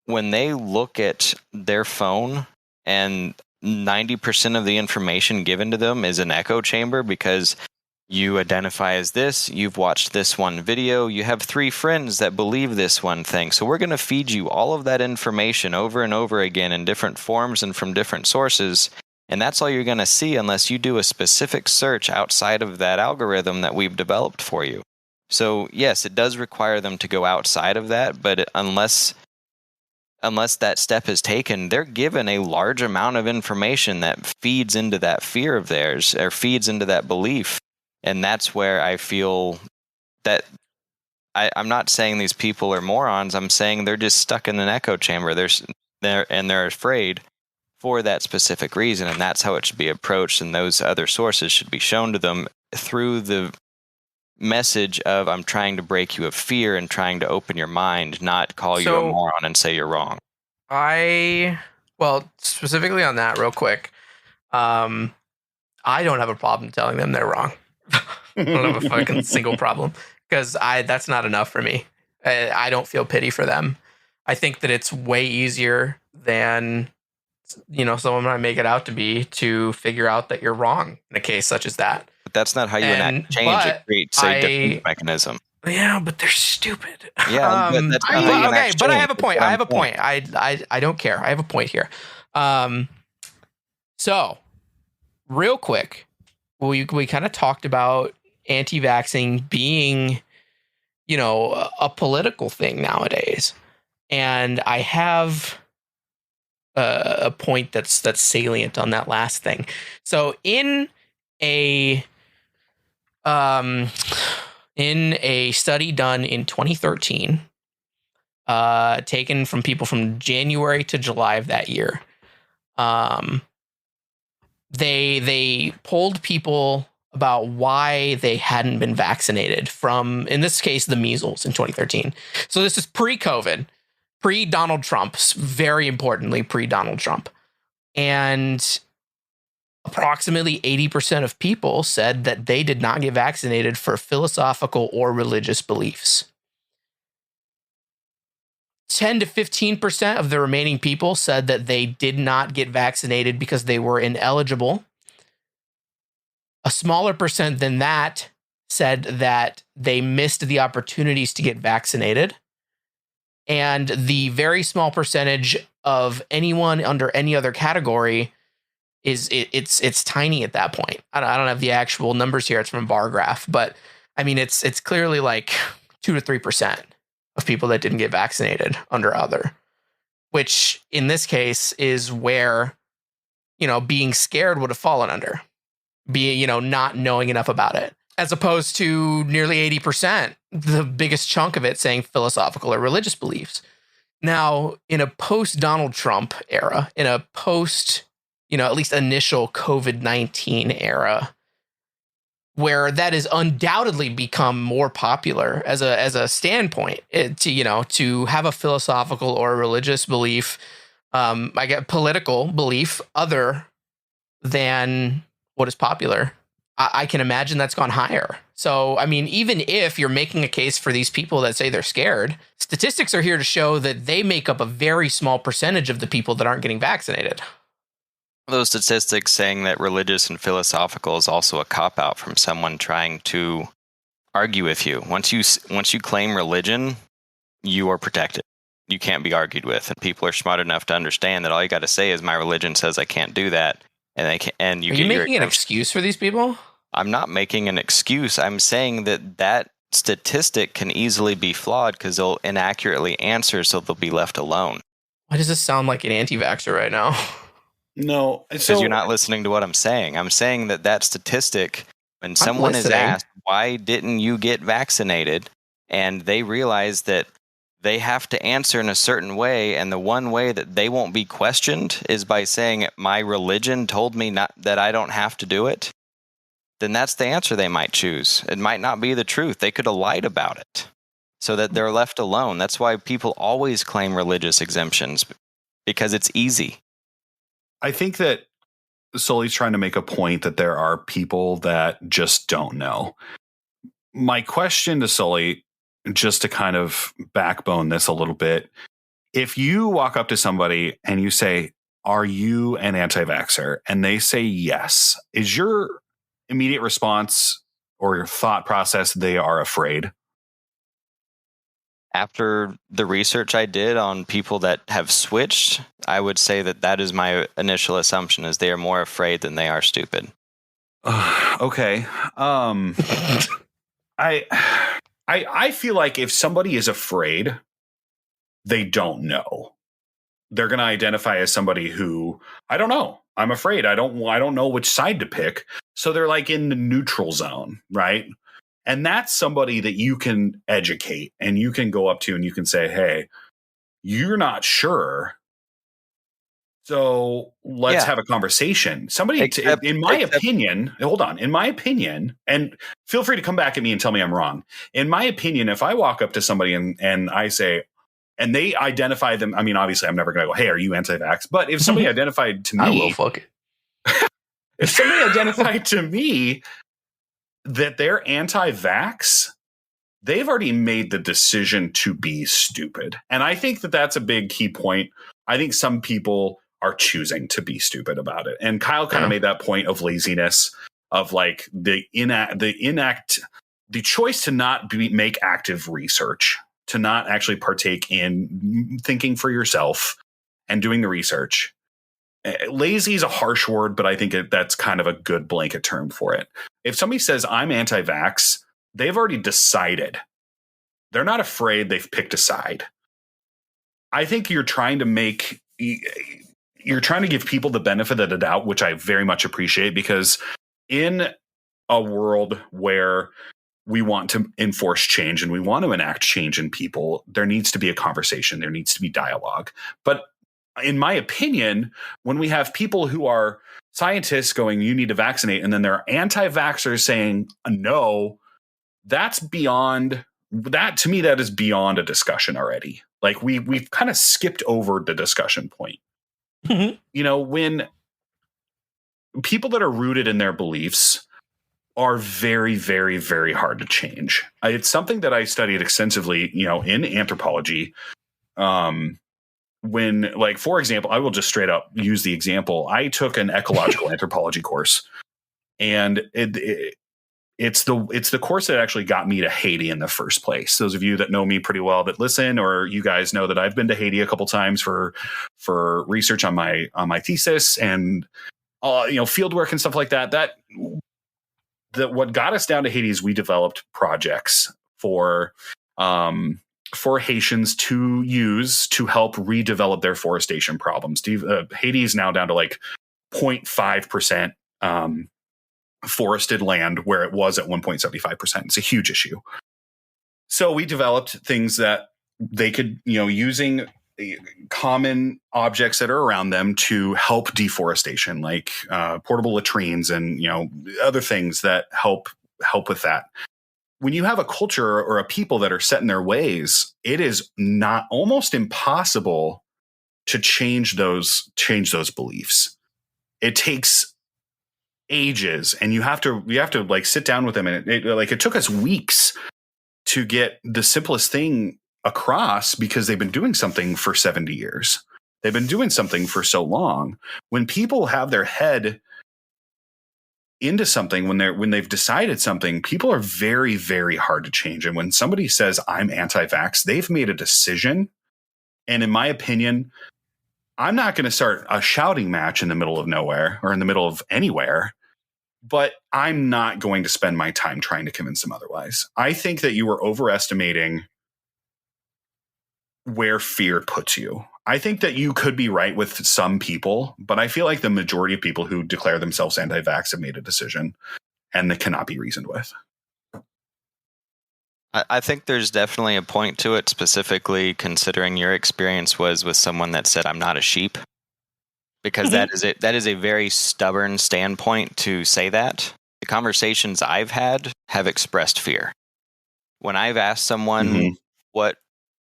when they look at their phone and 90% of the information given to them is an echo chamber because you identify as this, you've watched this one video, you have 3 friends that believe this one thing. So we're going to feed you all of that information over and over again in different forms and from different sources. And that's all you're going to see unless you do a specific search outside of that algorithm that we've developed for you. So yes, it does require them to go outside of that, but unless that step is taken, they're given a large amount of information that feeds into that fear of theirs, or feeds into that belief. And that's where I feel that I'm not saying these people are morons. I'm saying they're just stuck in an echo chamber. They're afraid for that specific reason, and that's how it should be approached. And those other sources should be shown to them through the message of, I'm trying to break you of fear and trying to open your mind, not call you a moron and say you're wrong. Well, specifically on that real quick, I don't have a problem telling them they're wrong. I don't have a fucking single problem, because that's not enough for me. I don't feel pity for them. I think that it's way easier than, someone might make it out to be, to figure out that you're wrong in a case such as that. But that's not how you enact change. It creates a defense mechanism. Yeah, but they're stupid. Yeah, but I have a point. I don't care. I have a point here. So, real quick, we kind of talked about anti-vaxxing being, a political thing nowadays, and I have a point that's salient on that last thing. So, in a study done in 2013, taken from people from January to July of that year, they polled people about why they hadn't been vaccinated from, in this case, the measles in 2013. So this is pre-COVID, pre-Donald Trump, very importantly, pre-Donald Trump. And approximately 80% of people said that they did not get vaccinated for philosophical or religious beliefs. 10 to 15% of the remaining people said that they did not get vaccinated because they were ineligible. A smaller percent than that said that they missed the opportunities to get vaccinated. And the very small percentage of anyone under any other category it's tiny at that point. I don't have the actual numbers here. It's from a bar graph, but I mean, it's clearly like 2 to 3% of people that didn't get vaccinated under other. which in this case is where, being scared would have fallen under, not knowing enough about it, as opposed to nearly 80%, the biggest chunk of it saying philosophical or religious beliefs. Now, in a post Donald Trump era, in a post, at least initial COVID-19 era, where that has undoubtedly become more popular as a standpoint, to have a philosophical or religious belief, I get political belief other than what is popular. I can imagine that's gone higher. So, I mean, even if you're making a case for these people that say they're scared, statistics are here to show that they make up a very small percentage of the people that aren't getting vaccinated. Those statistics saying that religious and philosophical is also a cop-out from someone trying to argue with you. Once you claim religion, you are protected. You can't be argued with, and people are smart enough to understand that all you got to say is my religion says I can't do that, and they can. And are you making an excuse for these people? I'm not making an excuse. I'm saying that statistic can easily be flawed because they'll inaccurately answer, so they'll be left alone. Why does this sound like an anti-vaxxer right now? No, because you're not listening to what I'm saying. I'm saying that statistic, when someone is asked, why didn't you get vaccinated? And they realize that they have to answer in a certain way. And the one way that they won't be questioned is by saying, my religion told me not that I don't have to do it. Then that's the answer they might choose. It might not be the truth. They could have lied about it so that they're left alone. That's why people always claim religious exemptions, because it's easy. I think that Sully's trying to make a point that there are people that just don't know. My question to Sully, just to kind of backbone this a little bit, if you walk up to somebody and you say, are you an anti-vaxxer? And they say yes, is your immediate response or your thought process they are afraid? After the research I did on people that have switched, I would say that is my initial assumption, is they are more afraid than they are stupid. Okay. I feel like if somebody is afraid, they don't know. They're going to identify as somebody who, I don't know. I'm afraid. I don't know which side to pick. So they're like in the neutral zone, right? And that's somebody that you can educate and you can go up to and you can say, hey, you're not sure. So let's have a conversation. Somebody, in my opinion, and feel free to come back at me and tell me I'm wrong. In my opinion, if I walk up to somebody and I say, and they identify them, I mean, obviously I'm never going to go, hey, are you anti-vax? But if somebody identified to me, I will fuck it. If somebody identified to me that they're anti-vax, they've already made the decision to be stupid. And I think that that's a big key point. I think some people are choosing to be stupid about it. And Kyle kind of made that point of laziness, of like the choice to not make active research, to not actually partake in thinking for yourself and doing the research. Lazy is a harsh word, but I think that's kind of a good blanket term for it. If somebody says I'm anti-vax, they've already decided. They're not afraid. They've picked a side. I think you're trying to give people the benefit of the doubt, which I very much appreciate, because in a world where we want to enforce change and we want to enact change in people, there needs to be a conversation. There needs to be dialogue. But in my opinion, when we have people who are scientists going, you need to vaccinate, and then there are anti-vaxxers saying no, that's beyond that. To me, that is beyond a discussion already. Like we've kind of skipped over the discussion point. Mm-hmm. You know, when people that are rooted in their beliefs are very, very, very hard to change. It's something that I studied extensively, in anthropology. When, like, for example, I will just straight up use the example. I took an ecological anthropology course, and it's the course that actually got me to Haiti in the first place. Those of you that know me pretty well that listen, or you guys know that I've been to Haiti a couple times for research on my thesis and field work and stuff like that. That what got us down to Haiti is we developed projects for for Haitians to use to help redevelop their forestation problems. Haiti is now down to like 0.5% forested land, where it was at 1.75%. It's a huge issue. So we developed things that they could, using common objects that are around them to help deforestation, like portable latrines and other things that help with that. When you have a culture or a people that are set in their ways, it is not almost impossible to change those beliefs. It takes ages, and you have to like sit down with them, and it took us weeks to get the simplest thing across, because they've been doing something for 70 years. They've been doing something for so long. When people have their head into something, when they've decided something, people are very, very hard to change. And when somebody says I'm anti-vax, they've made a decision. And in my opinion, I'm not going to start a shouting match in the middle of nowhere or in the middle of anywhere, but I'm not going to spend my time trying to convince them otherwise. I think that you are overestimating where fear puts you. I think that you could be right with some people, but I feel like the majority of people who declare themselves anti-vax have made a decision, and that cannot be reasoned with. I think there's definitely a point to it, specifically considering your experience was with someone that said, I'm not a sheep. Because that is a very stubborn standpoint to say that. The conversations I've had have expressed fear. When I've asked someone,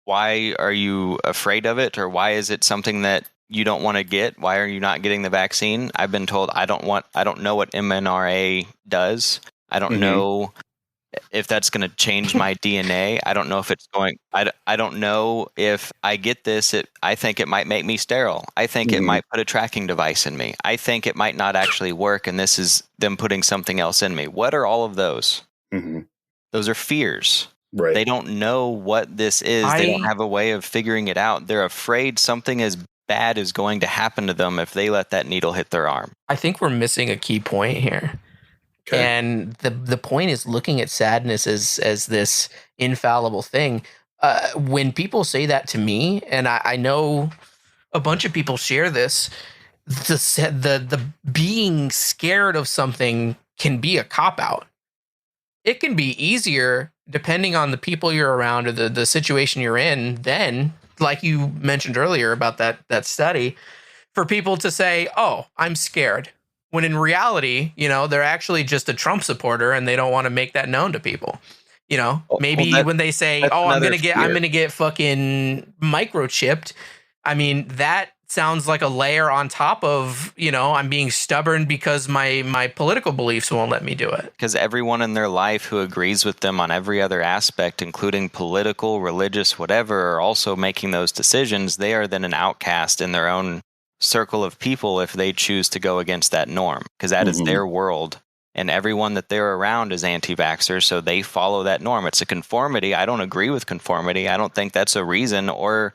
why are you afraid of it? Or why is it something that you don't want to get? Why are you not getting the vaccine? I've been told, I don't know what mRNA does. I don't know if that's going to change my DNA. I don't know if it's going, I don't know if I get this, I think it might make me sterile. I think it might put a tracking device in me. I think it might not actually work, and this is them putting something else in me. What are all of those? Those are fears. Right. They don't know what this is. They don't have a way of figuring it out. They're afraid something as bad is going to happen to them if they let that needle hit their arm. I think we're missing a key point here. Okay. And the point is looking at sadness as this infallible thing. When people say that to me, and I know a bunch of people share this, the being scared of something can be a cop-out. It can be easier, depending on the people you're around or the situation you're in, then, like you mentioned earlier about that study, for people to say, oh, I'm scared. When in reality, they're actually just a Trump supporter and they don't want to make that known to people. Maybe when they say, "Oh, I'm gonna get fucking microchipped," I mean, that sounds like a layer on top of, I'm being stubborn because my political beliefs won't let me do it. Because everyone in their life who agrees with them on every other aspect, including political, religious, whatever, are also making those decisions. They are then an outcast in their own circle of people if they choose to go against that norm, because that is their world, and everyone that they're around is anti-vaxxers, so they follow that norm. It's a conformity. I don't agree with conformity. I don't think that's a reason or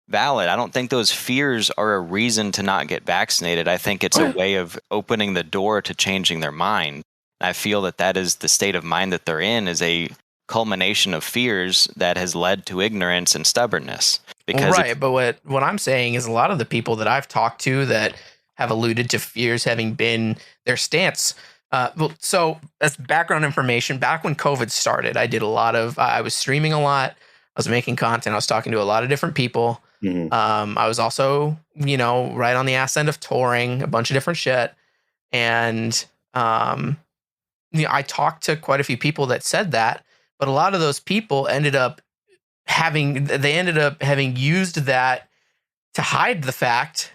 valid. I don't think those fears are a reason to not get vaccinated. I think it's a way of opening the door to changing their mind. I feel that is the state of mind that they're in, is a culmination of fears that has led to ignorance and stubbornness. But what I'm saying is a lot of the people that I've talked to that have alluded to fears having been their stance. So as background information, back when COVID started, I did I was streaming a lot. I was making content. I was talking to a lot of different people. I was also, right on the ass end of touring a bunch of different shit. And, I talked to quite a few people that said that, but a lot of those people ended up having used that to hide the fact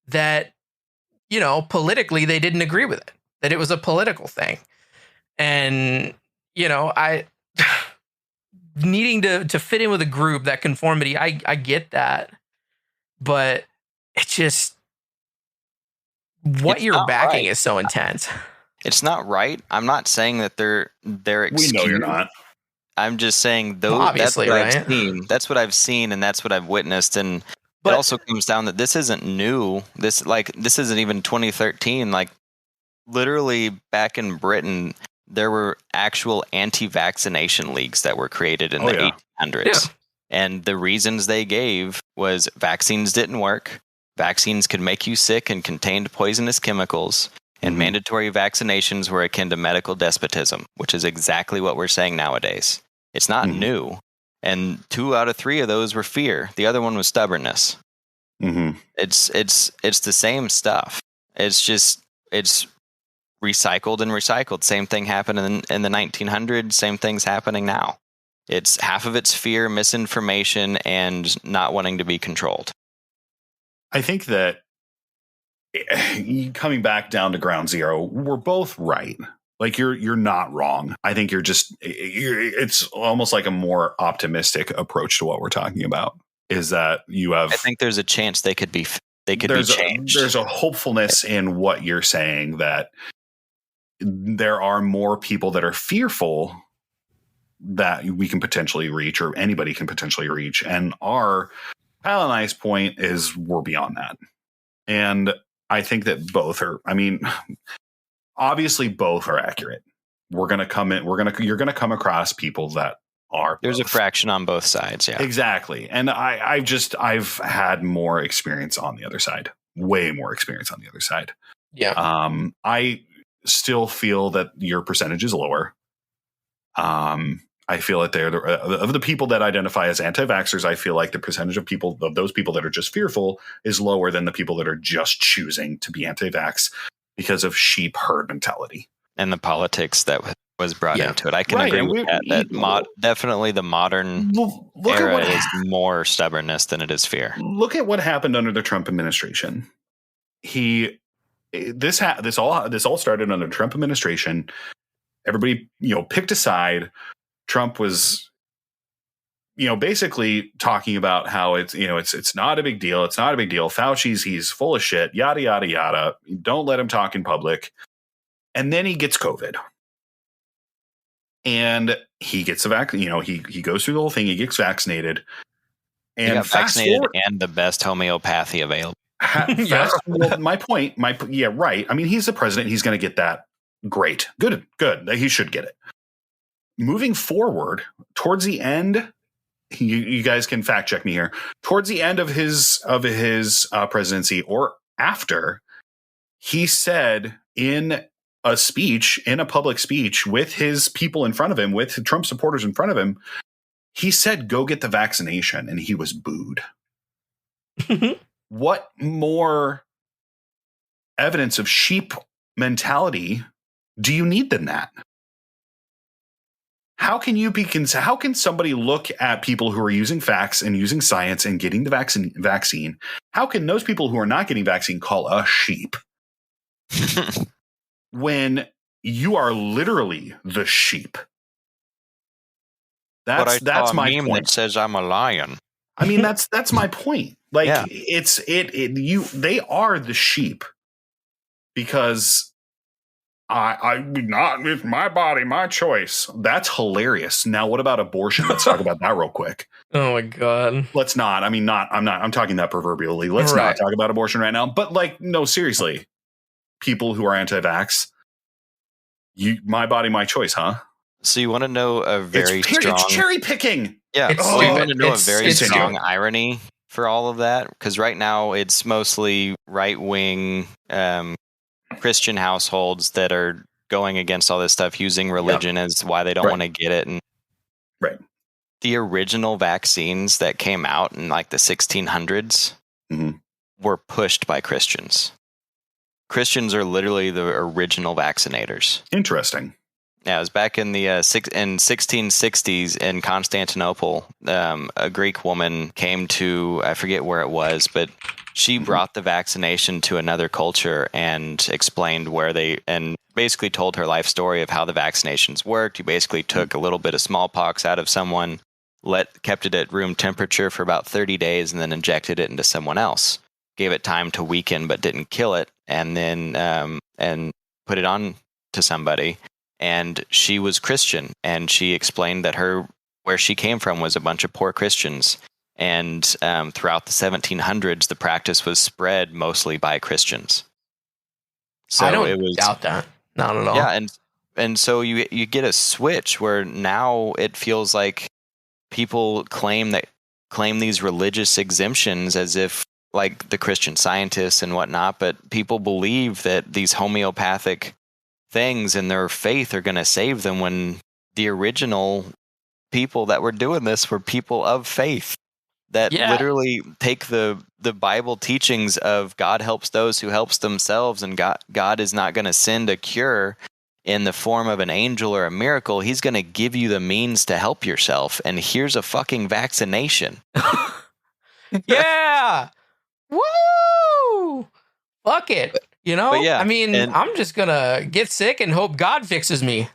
that, politically they didn't agree with it, that it was a political thing. And, I needing to fit in with a group, that conformity, I get that, but it's just what you're backing is so intense. It's not right. I'm not saying that they're excused. We know you're not. I'm just saying, though, obviously, that's what I've seen. That's what I've seen, and that's what I've witnessed. And it also comes down that this isn't new. This isn't even 2013. Like, literally back in Britain, there were actual anti-vaccination leagues that were created in the 1800s. Yeah. And the reasons they gave was vaccines didn't work. Vaccines could make you sick and contained poisonous chemicals. And mandatory vaccinations were akin to medical despotism, which is exactly what we're saying nowadays. It's not new. And 2 out of 3 of those were fear. The other one was stubbornness. It's the same stuff. It's recycled and recycled. Same thing happened in the 1900s. Same thing's happening now. It's half of it's fear, misinformation, and not wanting to be controlled. I think that coming back down to ground zero, we're both right. Like you're not wrong. I think it's almost like a more optimistic approach to what we're talking about. Is that you have? I think there's a chance they could be changed. There's a hopefulness in what you're saying that there are more people that are fearful that we can potentially reach, or anybody can potentially reach. And our Kyle and I's point is we're beyond that. And I think that both are, obviously both are accurate. You're going to come across people that are. There's both. A fraction on both sides. Yeah, exactly. And I've had more experience on the other side, way more experience on the other side. Yeah. I still feel that your percentage is lower. I feel that of the people that identify as anti-vaxxers, I feel like the percentage of those people that are just fearful is lower than the people that are just choosing to be anti-vax because of sheep herd mentality. And the politics that was brought into it. I can agree with that. Definitely the modern era is more stubbornness than it is fear. Look at what happened under the Trump administration. This all started under the Trump administration. Everybody, picked a side. Trump was, basically talking about how it's not a big deal. It's not a big deal. he's full of shit, yada, yada, yada. Don't let him talk in public. And then he gets COVID. And he gets the vaccine. He goes through the whole thing. He gets vaccinated. And he got vaccinated and the best homeopathy available. My point. Right. He's the president. He's going to get that. Great. Good. He should get it. Moving forward, towards the end, you guys can fact check me here. Towards the end of his presidency or after, he said in a public speech with his people in front of him, with Trump supporters in front of him, he said, "Go get the vaccination," and he was booed. What more evidence of sheep mentality do you need than that? How can somebody look at people who are using facts and using science and getting the vaccine? How can those people who are not getting vaccine call us sheep when you are literally the sheep? That's my point. That says I'm a lion. That's my point. Like they are the sheep because it's my body, my choice. That's hilarious. Now, what about abortion? Let's talk about that real quick. Oh my God. Let's not. I'm talking that proverbially. Let's not talk about abortion right now. But no, seriously, people who are anti-vax, my body, my choice, huh? So you want to know a very strong... It's cherry picking. Yeah. You want to know a very strong irony for all of that? Because right now it's mostly right-wing Christian households that are going against all this stuff, using religion as why they don't want to get it. And the original vaccines that came out in like the 1600s were pushed by Christians. Christians are literally the original vaccinators. Interesting. Yeah, it was back in the 1660s in Constantinople. A Greek woman came to, I forget where it was, but she brought the vaccination to another culture and explained and basically told her life story of how the vaccinations worked. You basically took a little bit of smallpox out of someone, kept it at room temperature for about 30 days, and then injected it into someone else. Gave it time to weaken, but didn't kill it, and then and put it on to somebody. And she was Christian, and she explained that where she came from was a bunch of poor Christians. And throughout the 1700s, the practice was spread mostly by Christians. So I don't doubt that. Not at all. Yeah, and so you get a switch where now it feels like people claim that claim these religious exemptions as if like the Christian Scientists and whatnot, but people believe that these homeopathic things and their faith are going to save them when the original people that were doing this were people of faith that literally take the Bible teachings of God helps those who helps themselves, and God is not going to send a cure in the form of an angel or a miracle. He's going to give you the means to help yourself, and here's a fucking vaccination. Yeah. Woo! Fuck it. You know? Yeah, I mean, I'm just going to get sick and hope God fixes me.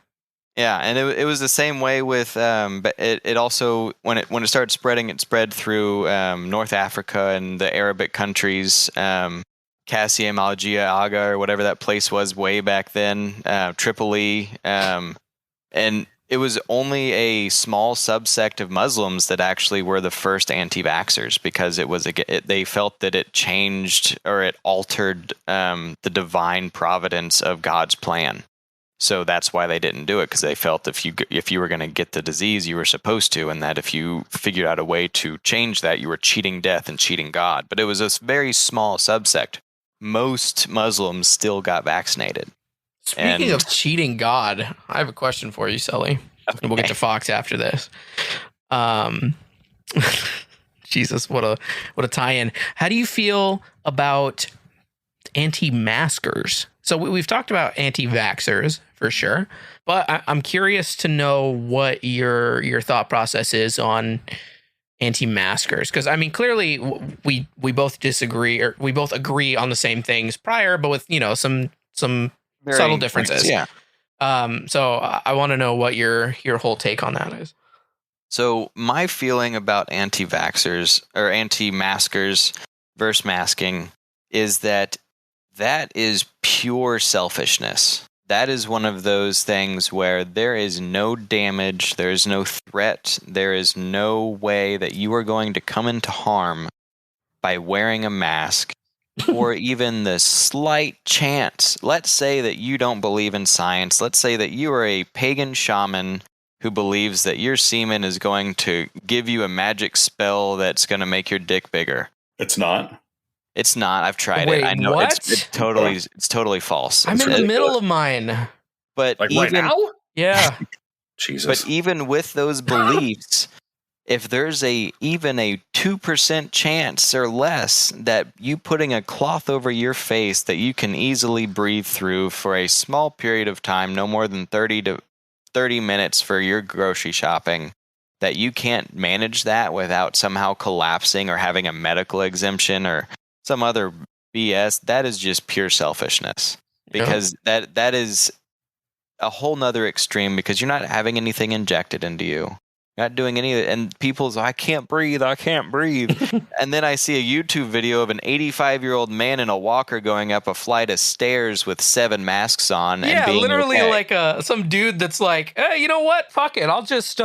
Yeah, and it was the same way with but it also when it started spreading, it spread through North Africa and the Arabic countries, Cassim, Aga, or whatever that place was way back then, Tripoli, and it was only a small subsect of Muslims that actually were the first anti-vaxxers, because they felt that it changed or it altered the divine providence of God's plan. So that's why they didn't do it, because they felt if you were going to get the disease, you were supposed to, and that if you figured out a way to change that, you were cheating death and cheating God. But it was a very small subsect. Most Muslims still got vaccinated. Speaking of cheating God, I have a question for you, Sully. Okay. We'll get to Fox after this. Jesus, what a tie-in. How do you feel about anti-maskers? So we've talked about anti-vaxxers for sure, but I'm curious to know what your thought process is on anti-maskers, because I mean, clearly we both disagree, or we both agree on the same things prior, but with some very subtle differences. Yeah. So I want to know what your whole take on that is. So my feeling about anti-vaxxers or anti-maskers versus masking is that is pure selfishness. That is one of those things where there is no damage, there is no threat, there is no way that you are going to come into harm by wearing a mask, or even the slight chance. Let's say that you don't believe in science. Let's say that you are a pagan shaman who believes that your semen is going to give you a magic spell that's going to make your dick bigger. It's not. It's not. I've tried Wait, it. I know what? it's totally false. I'm in the middle of mine. But like even, right now? Yeah. Jesus. But even with those beliefs, if there's even a 2% chance or less that you putting a cloth over your face that you can easily breathe through for a small period of time, no more than 30 minutes for your grocery shopping, that you can't manage that without somehow collapsing or having a medical exemption or some other BS, that is just pure selfishness, because that is a whole nother extreme, because you're not having anything injected into you. You're not doing any of it. And people's, I can't breathe. And then I see a YouTube video of an 85-year-old man in a walker going up a flight of stairs with 7 masks on. Yeah, and being literally okay. like some dude that's like, hey, you know what? Fuck it. I'll just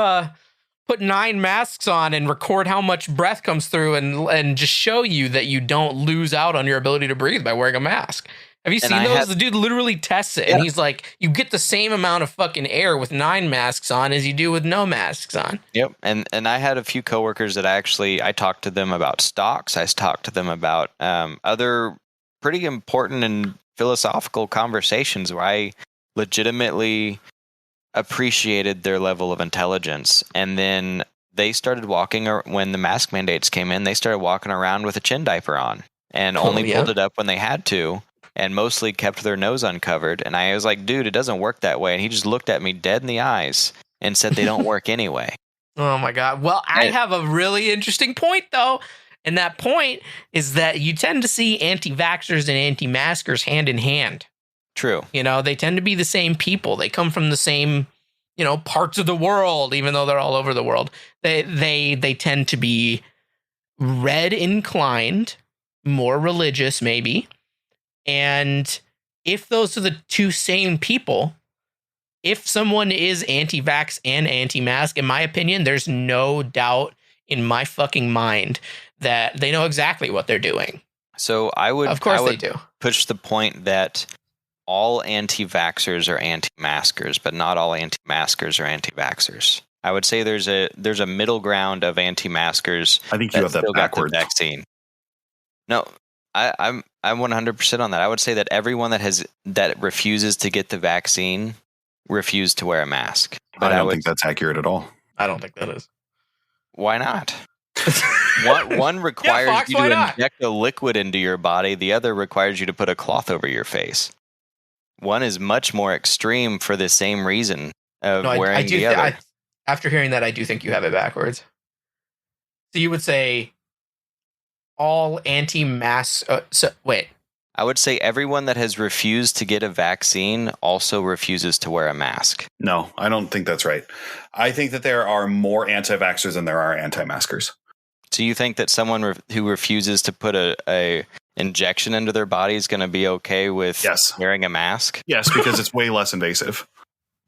put 9 masks on and record how much breath comes through and just show you that you don't lose out on your ability to breathe by wearing a mask. Have you seen those? The dude literally tests it, and he's like, you get the same amount of fucking air with 9 masks on as you do with no masks on. Yep. And I had a few coworkers that I talked to them about stocks. I talked to them about other pretty important and philosophical conversations where I legitimately appreciated their level of intelligence. And then they started when the mask mandates came in, they started walking around with a chin diaper on and only pulled it up when they had to, and mostly kept their nose uncovered. And I was like, dude, it doesn't work that way. And he just looked at me dead in the eyes and said they don't work anyway. Oh my God. Well, I have a really interesting point though. And that point is that you tend to see anti-vaxxers and anti-maskers hand in hand. True. They tend to be the same people. They come from the same, parts of the world, even though they're all over the world. They tend to be red inclined, more religious maybe. And if those are the two same people, if someone is anti-vax and anti-mask, in my opinion, there's no doubt in my fucking mind that they know exactly what they're doing. So I would they do. Push the point that all anti-vaxxers are anti-maskers, but not all anti-maskers are anti-vaxxers. I would say there's a middle ground of anti-maskers. I think you have that backwards. Got the vaccine. No, I'm 100% on that. I would say that everyone that refuses to get the vaccine refused to wear a mask. But I don't think that's accurate at all. I don't think that is. Why not? One requires you to inject a liquid into your body. The other requires you to put a cloth over your face. One is much more extreme for the same reason of wearing the other. After hearing that, I do think you have it backwards. So you would say all anti-mask... wait. I would say everyone that has refused to get a vaccine also refuses to wear a mask. No, I don't think that's right. I think that there are more anti-vaxxers than there are anti-maskers. So you think that someone who refuses to put a injection into their body is going to be okay with wearing a mask? Yes, because it's way less invasive.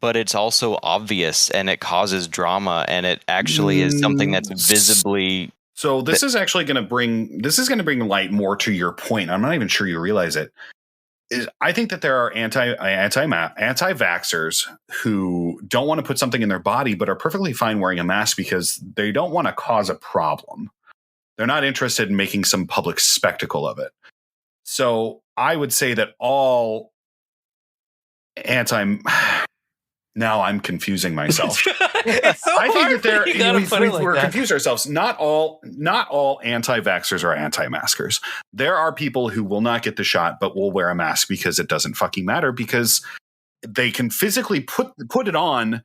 But it's also obvious, and it causes drama, and it actually is something that's visibly... So this is actually going to bring light more to your point. I'm not even sure you realize it. I think that there are anti-vaxxers who don't want to put something in their body, but are perfectly fine wearing a mask because they don't want to cause a problem. They're not interested in making some public spectacle of it. So I would say that all now I'm confusing myself. It's so I think that we're confused ourselves. Not all anti-vaxxers are anti-maskers. There are people who will not get the shot, but will wear a mask because it doesn't fucking matter, because they can physically put it on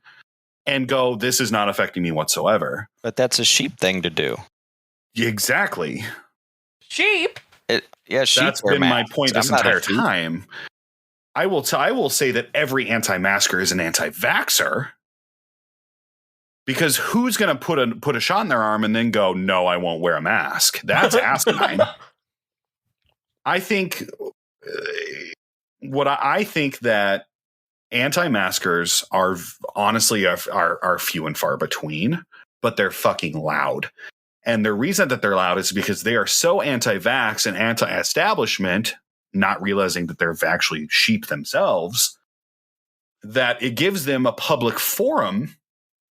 and go, this is not affecting me whatsoever. But that's a sheep thing to do. Exactly. Sheep? Sheep. That's been my point this entire time. I will say that every anti-masker is an anti-vaxxer, because who's going to put a shot in their arm and then go, no, I won't wear a mask? That's asinine. I think I think that anti-maskers are honestly are few and far between, but they're fucking loud. And the reason that they're loud is because they are so anti-vax and anti-establishment, not realizing that they're actually sheep themselves, that it gives them a public forum,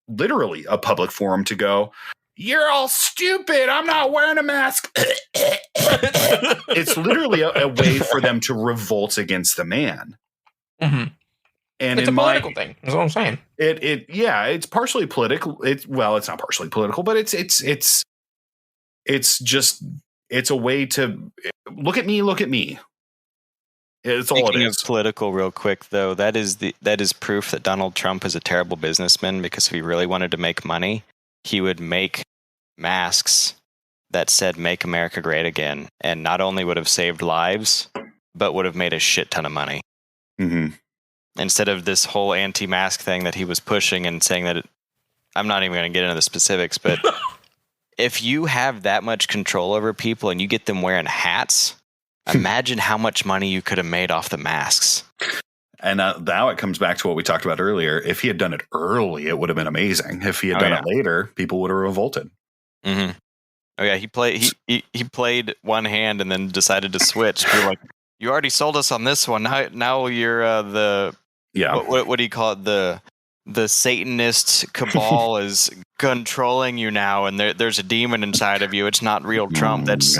literally a public forum, to go, you're all stupid, I'm not wearing a mask. It's literally a way for them to revolt against the man. Mm-hmm. And it's a political thing. That's what I'm saying. It's partially political. It's not partially political, but it's a way to look at me. It's all it is. Speaking of political, real quick though, that is proof that Donald Trump is a terrible businessman, because if he really wanted to make money, he would make masks that said "Make America Great Again," and not only would have saved lives, but would have made a shit ton of money. Mm-hmm. Instead of this whole anti-mask thing that he was pushing and saying that I'm not even going to get into the specifics, but if you have that much control over people and you get them wearing hats, imagine how much money you could have made off the masks. And now it comes back to what we talked about earlier. If he had done it early, it would have been amazing. If he had done it later, people would have revolted. Mm-hmm. Oh yeah, he played one hand and then decided to switch. You're like, you already sold us on this one. Now you're what do you call it? The Satanist cabal is controlling you now, and there's a demon inside of you. It's not real Trump. That's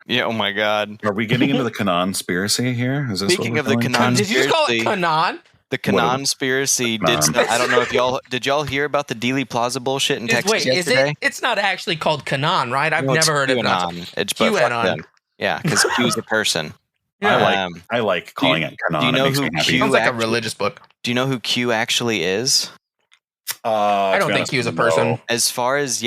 yeah. Oh my God. Are we getting into the conspiracy here? Is this Speaking of the conspiracy? Did you call it Kanan? The conspiracy did. I don't know if did y'all hear about the Dealey Plaza bullshit in Texas yesterday? It's not actually called Kanan, right? I've never heard of it. It's QAnon. Yeah, because Q's a person. Yeah. I like calling it Kanan. Do you know who Q? Sounds like a religious book. Do you know who Q actually is? I don't think Q is a person. As far as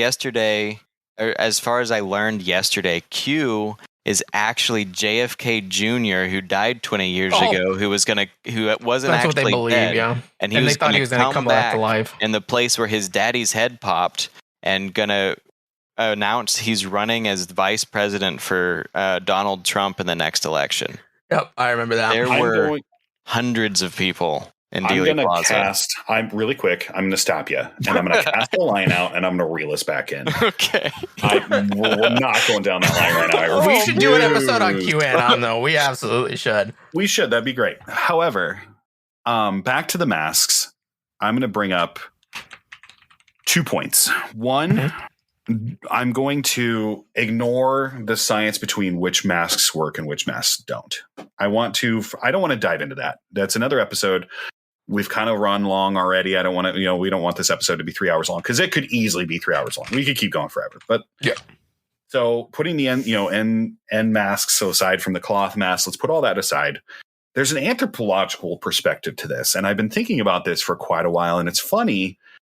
I learned yesterday, Q is actually JFK Jr., who died 20 years ago, who wasn't That's actually what they believe, dead. Yeah. And they thought he was going to come back to life. In the place where his daddy's head popped, and going to announce he's running as vice president for Donald Trump in the next election. Yep, I remember that. There were hundreds of people in Dealey Plaza. I'm really quick. I'm going to stop you, and I'm going to cast the line out, and I'm going to reel us back in. Okay. We're not going down that line right now. We should do an episode on QAnon, though. We absolutely should. We should. That'd be great. However, back to the masks. I'm going to bring up 2 points. One, I'm going to ignore the science between which masks work and which masks don't. I don't want to dive into that. That's another episode. We've kind of run long already. I don't want to, we don't want this episode to be 3 hours long because it could easily be 3 hours long. We could keep going forever, but yeah. So putting the N masks, so aside from the cloth masks, let's put all that aside. There's an anthropological perspective to this. And I've been thinking about this for quite a while. And it's funny,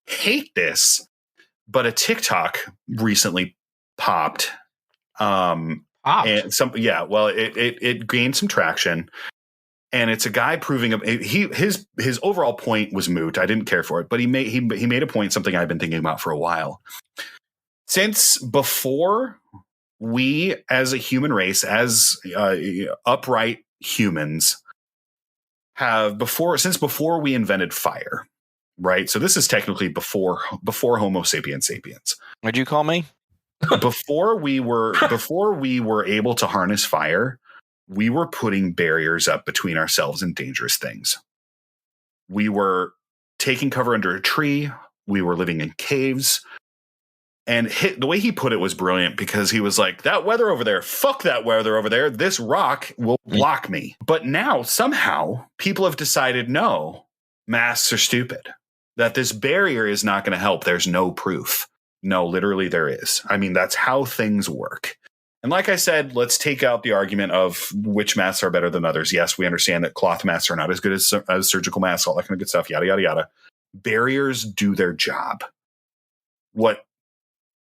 hate this, but a TikTok recently popped. And it gained some traction. And it's a guy proving his overall point was moot. I didn't care for it, but he made a point, something I've been thinking about for a while. Since before we as a human race, as upright humans, since before we invented fire, right? So this is technically before Homo sapiens sapiens. What'd you call me? Before we were able to harness fire, we were putting barriers up between ourselves and dangerous things. We were taking cover under a tree. We were living in caves. And the way he put it was brilliant because he was like, that weather over there, fuck that weather over there. This rock will block me. But now somehow people have decided, no, masks are stupid, that this barrier is not going to help. There's no proof. No, literally there is. I mean, that's how things work. And like I said, let's take out the argument of which masks are better than others. Yes, we understand that cloth masks are not as good as surgical masks, all that kind of good stuff, yada, yada, yada. Barriers do their job. What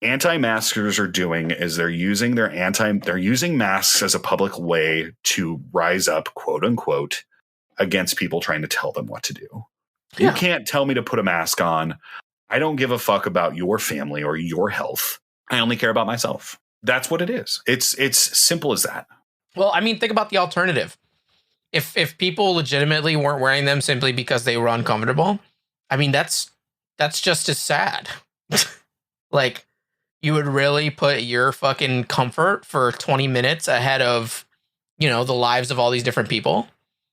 anti-maskers are doing is they're using masks as a public way to rise up, quote unquote, against people trying to tell them what to do. Yeah. You can't tell me to put a mask on. I don't give a fuck about your family or your health. I only care about myself. That's what it is. It's simple as that. Well, I mean, think about the alternative. If people legitimately weren't wearing them simply because they were uncomfortable, I mean, that's just as sad. Like, you would really put your fucking comfort for 20 minutes ahead of, the lives of all these different people.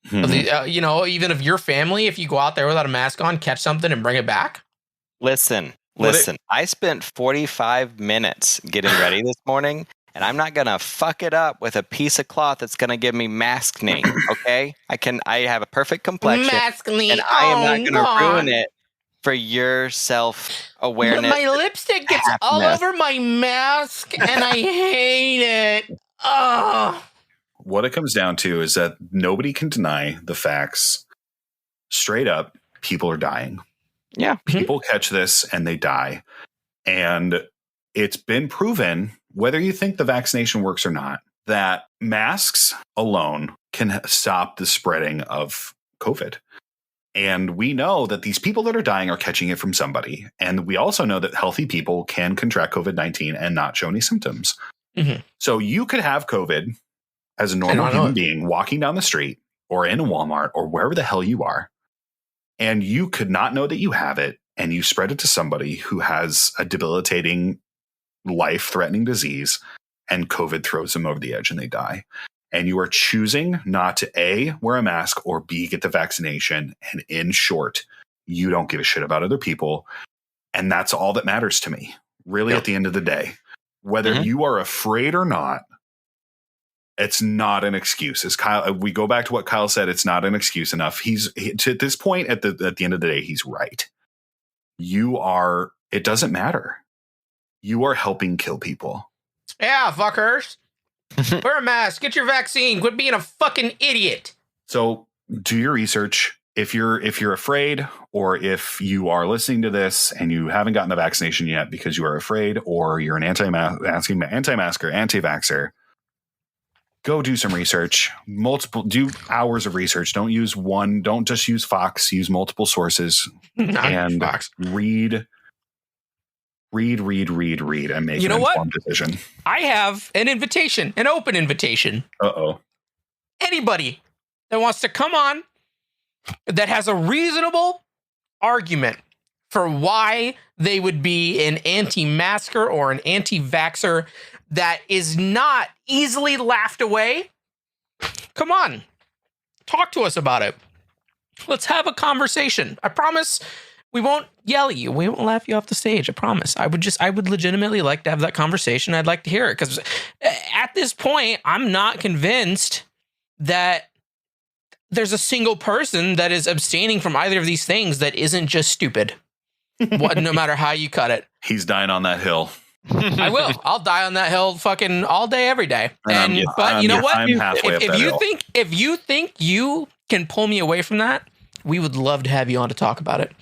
Mm-hmm. Even of your family, if you go out there without a mask on, catch something and bring it back. Listen. I spent 45 minutes getting ready this morning, and I'm not going to fuck it up with a piece of cloth that's going to give me maskne, okay? I have a perfect complexion, maskne, and I am not going to ruin it for your self-awareness. My lipstick gets all over my mask, and I hate it. Oh. What it comes down to is that nobody can deny the facts. Straight up, people are dying. Yeah. People catch this and they die. And it's been proven, whether you think the vaccination works or not, that masks alone can stop the spreading of COVID. And we know that these people that are dying are catching it from somebody. And we also know that healthy people can contract COVID-19 and not show any symptoms. Mm-hmm. So you could have COVID as a normal human being walking down the street or in a Walmart or wherever the hell you are. And you could not know that you have it, and you spread it to somebody who has a debilitating, life-threatening disease, and COVID throws them over the edge and they die. And you are choosing not to A, wear a mask, or B, get the vaccination. And in short, you don't give a shit about other people. And that's all that matters to me, really, at the end of the day. Whether you are afraid or not, it's not an excuse. As Kyle, we go back to what Kyle said. It's not an excuse enough. At this point, at the end of the day, he's right. It doesn't matter. You are helping kill people. Yeah, fuckers. Wear a mask. Get your vaccine. Quit being a fucking idiot. So do your research. If you're afraid, or if you are listening to this and you haven't gotten the vaccination yet because you are afraid, or you're an anti-masker, anti-vaxxer, go do some research. Do hours of research. Don't use one. Don't just use Fox. Use multiple sources and Fox. Read, and make an informed decision. I have an open invitation. Uh-oh. Anybody that wants to come on that has a reasonable argument for why they would be an anti-masker or an anti-vaxxer that is not easily laughed away, come on, talk to us about it. Let's have a conversation. I promise We won't yell at you. We won't laugh you off the stage. I promise. I would legitimately like to have that conversation. I'd like to hear it because at this point, I'm not convinced that there's a single person that is abstaining from either of these things that isn't just stupid. No matter how you cut it. He's dying on that hill. I will. I'll die on that hill fucking all day, every day. But you know what? If you think you can pull me away from that, we would love to have you on to talk about it.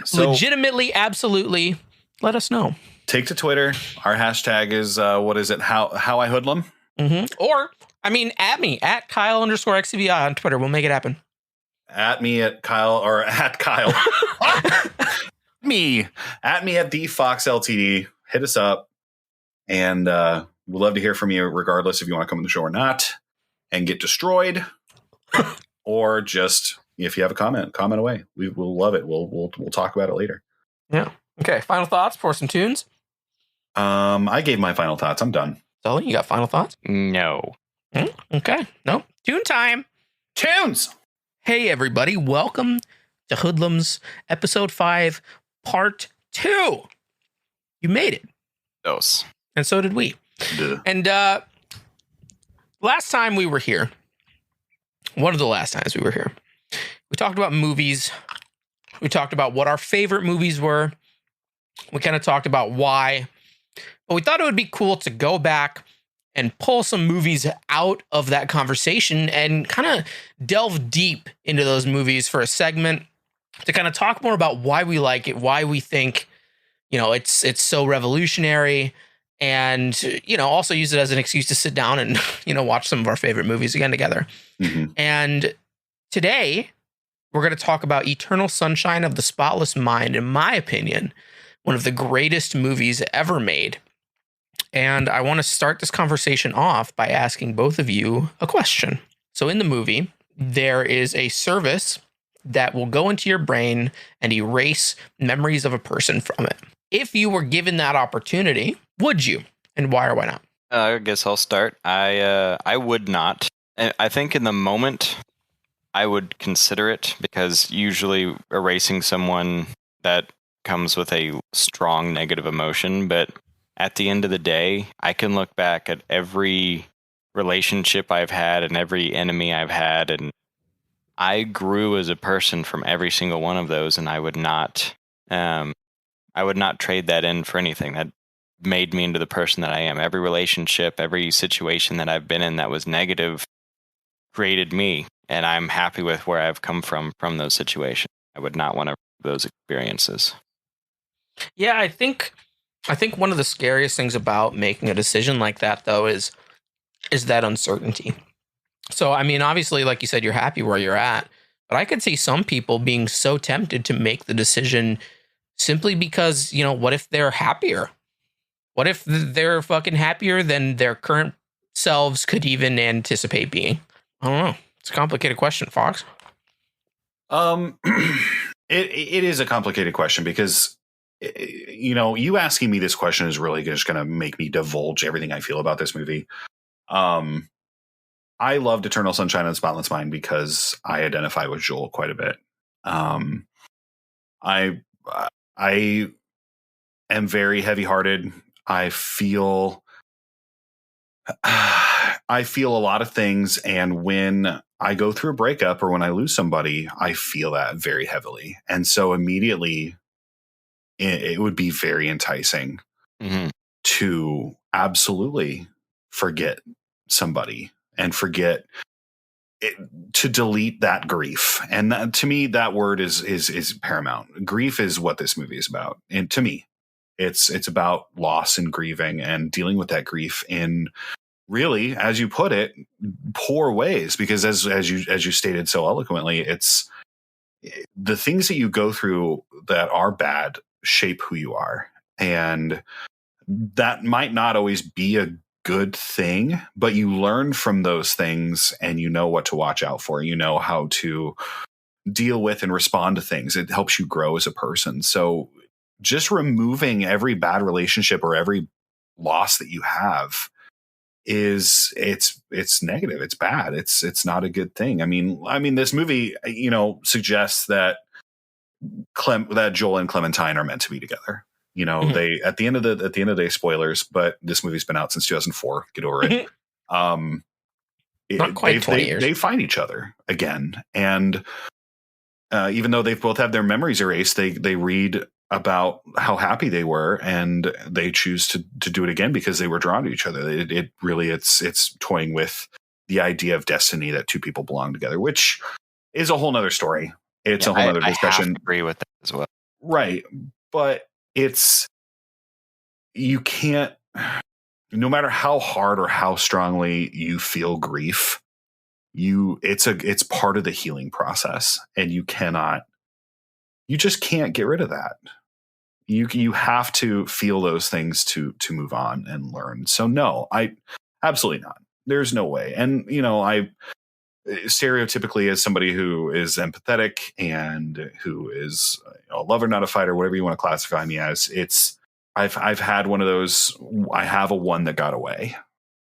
So, legitimately, absolutely. Let us know. Take to Twitter. Our hashtag is what is it? How I hoodlum. Mm-hmm. Or at me at Kyle_XCVI on Twitter. We'll make it happen. At me at Kyle or at Kyle. me at DFoxLTD. Hit us up. And we'd love to hear from you, regardless if you want to come on the show or not, and get destroyed, or just if you have a comment away. We'll love it. We'll talk about it later. Yeah. Okay. Final thoughts for some tunes. I gave my final thoughts. I'm done. So you got final thoughts? No. Okay. No. Tune time. Tunes. Hey everybody! Welcome to Hoodlums, episode 5, part 2. You made it. Those. And so did we. Duh. And last time we were here, one of the last times we were here, we talked about movies. We talked about what our favorite movies were. We kind of talked about why. But we thought it would be cool to go back and pull some movies out of that conversation and kind of delve deep into those movies for a segment to kind of talk more about why we like it, why we think, it's so revolutionary. And, also use it as an excuse to sit down and, watch some of our favorite movies again together. Mm-hmm. And today we're going to talk about Eternal Sunshine of the Spotless Mind, in my opinion, one of the greatest movies ever made. And I want to start this conversation off by asking both of you a question. So in the movie, there is a service that will go into your brain and erase memories of a person from it. If you were given that opportunity, would you? And why or why not? I guess I'll start. I would not. I think in the moment, I would consider it, because usually erasing someone, that comes with a strong negative emotion. But at the end of the day, I can look back at every relationship I've had and every enemy I've had, and I grew as a person from every single one of those, and I would not trade that in for anything. That made me into the person that I am. Every relationship, every situation that I've been in that was negative created me, and I'm happy with where I've come from those situations. I would not want those experiences. Yeah, I think one of the scariest things about making a decision like that, though, is that uncertainty. So, obviously, like you said, you're happy where you're at, but I could see some people being so tempted to make the decision simply because, what if they're happier? What if they're fucking happier than their current selves could even anticipate being? I don't know. It's a complicated question, Fox. It is a complicated question because, you asking me this question is really just going to make me divulge everything I feel about this movie. I loved Eternal Sunshine of the Spotless Mind because I identify with Joel quite a bit. I am very heavy-hearted. I feel a lot of things, and when I go through a breakup or when I lose somebody, I feel that very heavily. And so immediately it would be very enticing to absolutely forget somebody and forget it, to delete that grief. And that, to me, that word is paramount. Grief is what this movie is about. And to me, it's about loss and grieving and dealing with that grief in really, as you put it, poor ways. Because as you stated so eloquently, it's the things that you go through that are bad shape who you are. And that might not always be a good thing, but you learn from those things and you know what to watch out for. You know how to deal with and respond to things. It helps you grow as a person. So just removing every bad relationship or every loss that you have it's negative. It's bad. It's not a good thing. I mean, this movie, suggests that that Joel and Clementine are meant to be together. You know, they at the end of the day, spoilers, but this movie's been out since 2004. Get over it. Not quite 20 years. They find each other again, and even though they've both had their memories erased, they read about how happy they were, and they choose to do it again because they were drawn to each other. It really it's toying with the idea of destiny, that two people belong together, which is a whole nother story. It's a whole other discussion. I have to agree with that as well. Right. But you can't, no matter how hard or how strongly you feel grief, it's part of the healing process, and you just can't get rid of that. You have to feel those things to move on and learn. So no, absolutely not. There's no way. And, you know, I stereotypically, as somebody who is empathetic and who is a lover, not a fighter, whatever you want to classify me as, I've had one of those. I have a one that got away,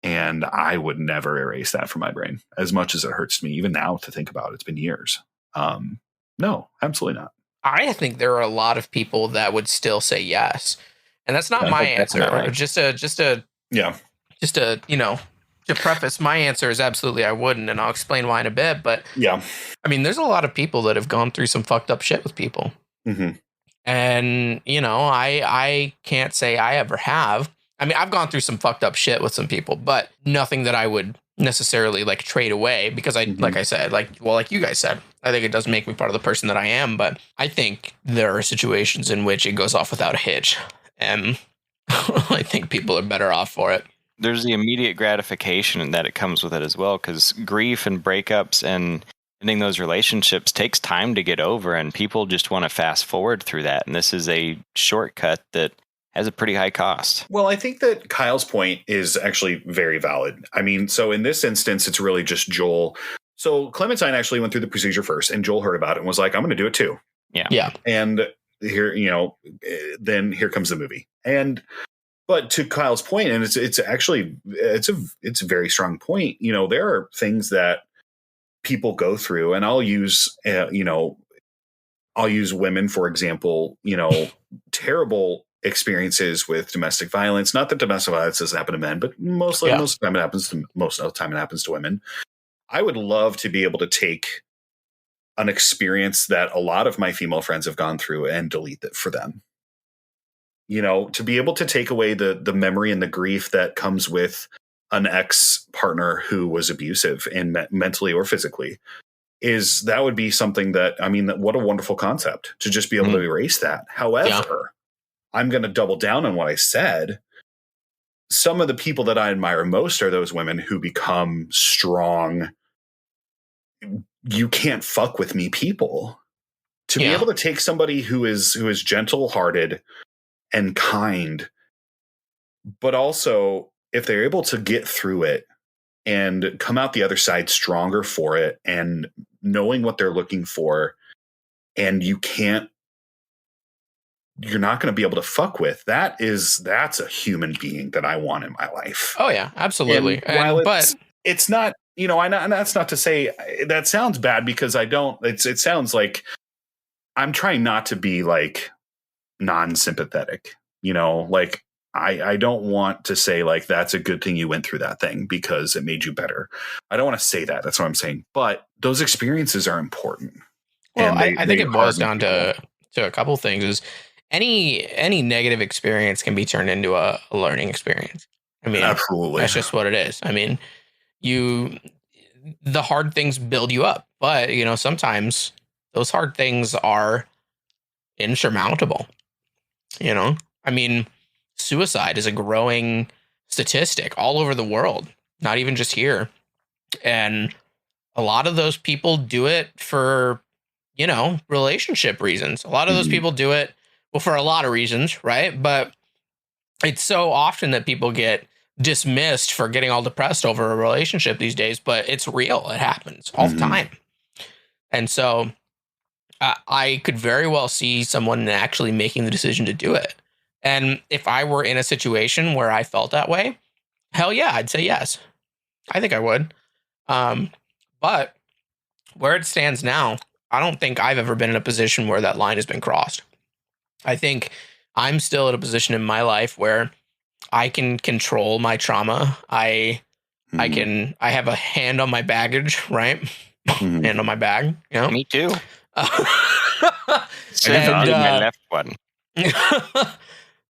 and I would never erase that from my brain, as much as it hurts me even now to think about. It's been years. No, absolutely not. I think there are a lot of people that would still say yes, and that's not my answer. Definitely. Just to you know, to preface, my answer is absolutely I wouldn't, and I'll explain why in a bit. But yeah, I mean, there's a lot of people that have gone through some fucked up shit with people, and you know, I can't say I ever have. I mean, I've gone through some fucked up shit with some people, but nothing that I would necessarily like trade away, because like I said, like you guys said, I think it does make me part of the person that I am, but I think there are situations in which it goes off without a hitch, and I think people are better off for it. There's the immediate gratification that it comes with it as well, because grief and breakups and ending those relationships takes time to get over, and people just want to fast forward through that, and this is a shortcut that has a pretty high cost. Well, I think that Kyle's point is actually very valid. I mean, so in this instance, it's really just Joel. So Clementine actually went through the procedure first, and Joel heard about it and was like, I'm going to do it too. Yeah. And here, you know, then here comes the movie. But to Kyle's point, and it's a very strong point. You know, there are things that people go through, and I'll use women, for example, you know, terrible experiences with domestic violence. Not that domestic violence doesn't happen to men, but most of the time it happens to women. I would love to be able to take an experience that a lot of my female friends have gone through and delete it for them. You know, to be able to take away the memory and the grief that comes with an ex-partner who was abusive and mentally or physically, that would be something that, I mean, what a wonderful concept to just be able to erase that. However, I'm going to double down on what I said. Some of the people that I admire most are those women who become strong, you can't fuck with me people. To be able to take somebody who is gentle-hearted and kind, but also if they're able to get through it and come out the other side stronger for it, and knowing what they're looking for, and you're not going to be able to fuck with, that's a human being that I want in my life. Oh yeah, absolutely. But it's not, you know, and that's not to say that sounds bad, because I don't, it sounds like I'm trying not to be like non-sympathetic, you know, like I don't want to say like, that's a good thing you went through that thing because it made you better. I don't want to say that. That's what I'm saying. But those experiences are important. Well, I think it boils down to a couple things. Is any negative experience can be turned into a learning experience. I mean, absolutely. That's just what it is. I mean, the hard things build you up, but you know, sometimes those hard things are insurmountable. You know, I mean, suicide is a growing statistic all over the world, not even just here. And a lot of those people do it for, you know, relationship reasons. A lot of those people do it, well, for a lot of reasons, right? But it's so often that people get dismissed for getting all depressed over a relationship these days, but it's real. It happens all the time. And so I could very well see someone actually making the decision to do it. And if I were in a situation where I felt that way, hell yeah, I'd say yes. I think I would. But where it stands now, I don't think I've ever been in a position where that line has been crossed. I think I'm still in a position in my life where I can control my trauma. I have a hand on my baggage, right? Hand on my bag. You know? Me too. And, my left one.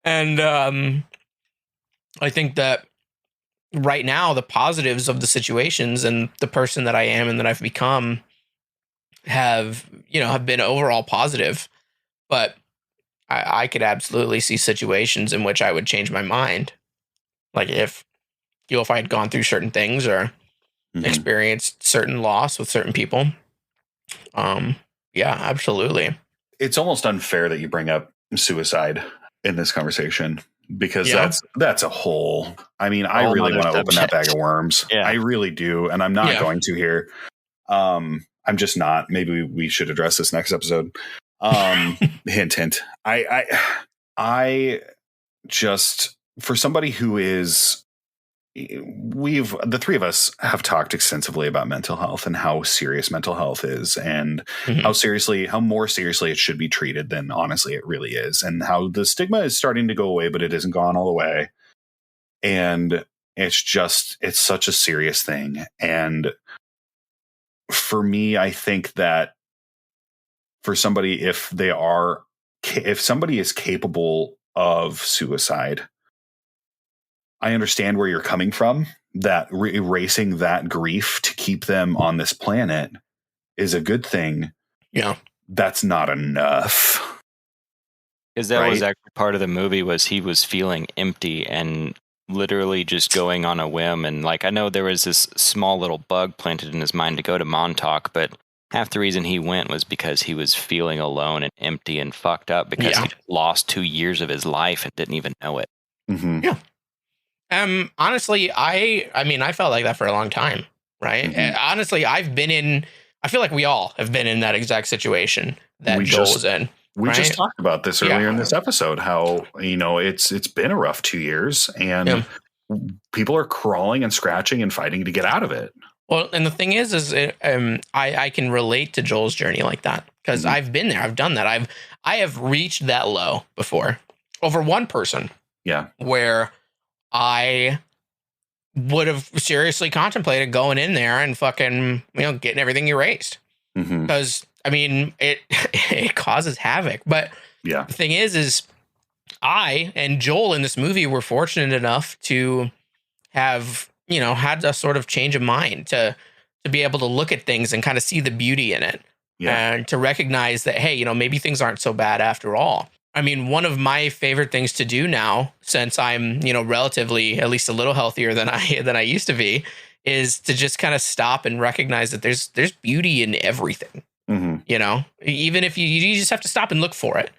and I think that right now the positives of the situations and the person that I am and that I've become have been overall positive, but I could absolutely see situations in which I would change my mind. Like if I had gone through certain things or experienced certain loss with certain people. Yeah, absolutely. It's almost unfair that you bring up suicide in this conversation because that's a whole, I mean, I really want to open that bag of worms. Yeah. I really do. And I'm not going to here. I'm just not. Maybe we should address this next episode. Hint, hint. I just, for somebody who is, the three of us have talked extensively about mental health and how serious mental health is and how more seriously it should be treated than honestly it really is, and how the stigma is starting to go away, but it isn't gone all the way. And it's such a serious thing. And for me, I think that for somebody, if somebody is capable of suicide, I understand where you're coming from, that erasing that grief to keep them on this planet is a good thing. Yeah. That's not enough. Because that was actually part of the movie, was he was feeling empty and literally just going on a whim. And like, I know there was this small little bug planted in his mind to go to Montauk, but half the reason he went was because he was feeling alone and empty and fucked up because he lost 2 years of his life and didn't even know it. Mm-hmm. Yeah. Honestly, I felt like that for a long time, right? Honestly, I feel like we all have been in that exact situation that Joel was in. We just talked about this earlier in this episode, how, it's been a rough 2 years and people are crawling and scratching and fighting to get out of it. Well, and the thing is I can relate to Joel's journey like that because I've been there. I've done that. I have reached that low before over one person. Yeah. Where I would have seriously contemplated going in there and fucking, getting everything erased. Because, it causes havoc. But the thing is I and Joel in this movie were fortunate enough to have, had a sort of change of mind to be able to look at things and kind of see the beauty in it. Yeah. And to recognize that, hey, maybe things aren't so bad after all. One of my favorite things to do now, since I'm, relatively at least a little healthier than I used to be, is to just kind of stop and recognize that there's beauty in everything. Even if you just have to stop and look for it.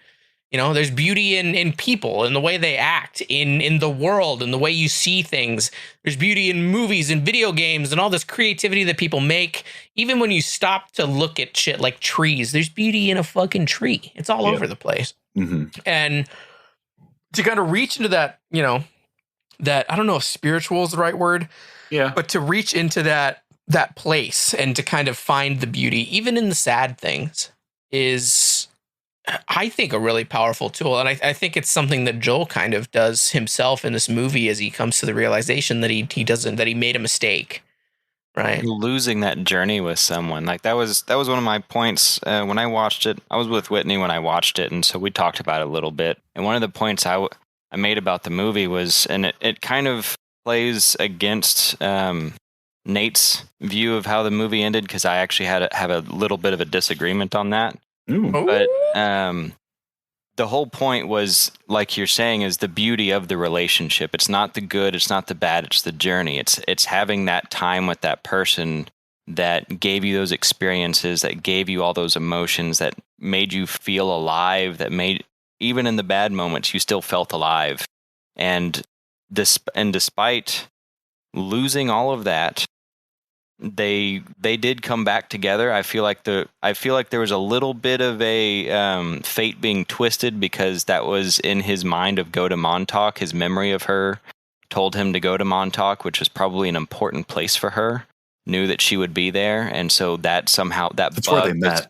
There's beauty in people, in the way they act, in the world, in the way you see things. There's beauty in movies and video games and all this creativity that people make. Even when you stop to look at shit like trees, there's beauty in a fucking tree. It's all over the place. And to kind of reach into that, that, I don't know if spiritual is the right word. Yeah. But to reach into that place and to kind of find the beauty, even in the sad things, is, I think, a really powerful tool. And I think it's something that Joel kind of does himself in this movie as he comes to the realization that he made a mistake. Right. Losing that journey with someone. Like that was one of my points when I watched it. I was with Whitney when I watched it. And so we talked about it a little bit. And one of the points I made about the movie was, and it kind of plays against Nate's view of how the movie ended, because I actually have a little bit of a disagreement on that. But the whole point was, like you're saying, is the beauty of the relationship. It's not the good, it's not the bad, it's the journey. It's having that time with that person that gave you those experiences, that gave you all those emotions, that made you feel alive, that made, even in the bad moments, you still felt alive. And despite losing all of that, they did come back together. I feel like there was a little bit of a fate being twisted, because that was in his mind of go to Montauk. His memory of her told him to go to Montauk, which was probably an important place for her. Knew that she would be there, and so that somehow that's where they met.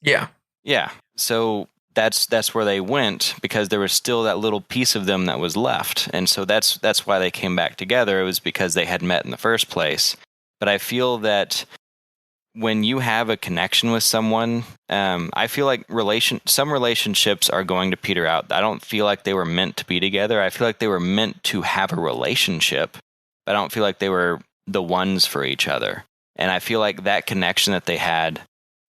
Yeah. Yeah. So that's where they went, because there was still that little piece of them that was left. And so that's why they came back together. It was because they had met in the first place. But I feel that when you have a connection with someone, I feel like some relationships are going to peter out. I don't feel like they were meant to be together. I feel like they were meant to have a relationship, but I don't feel like they were the ones for each other. And I feel like that connection that they had,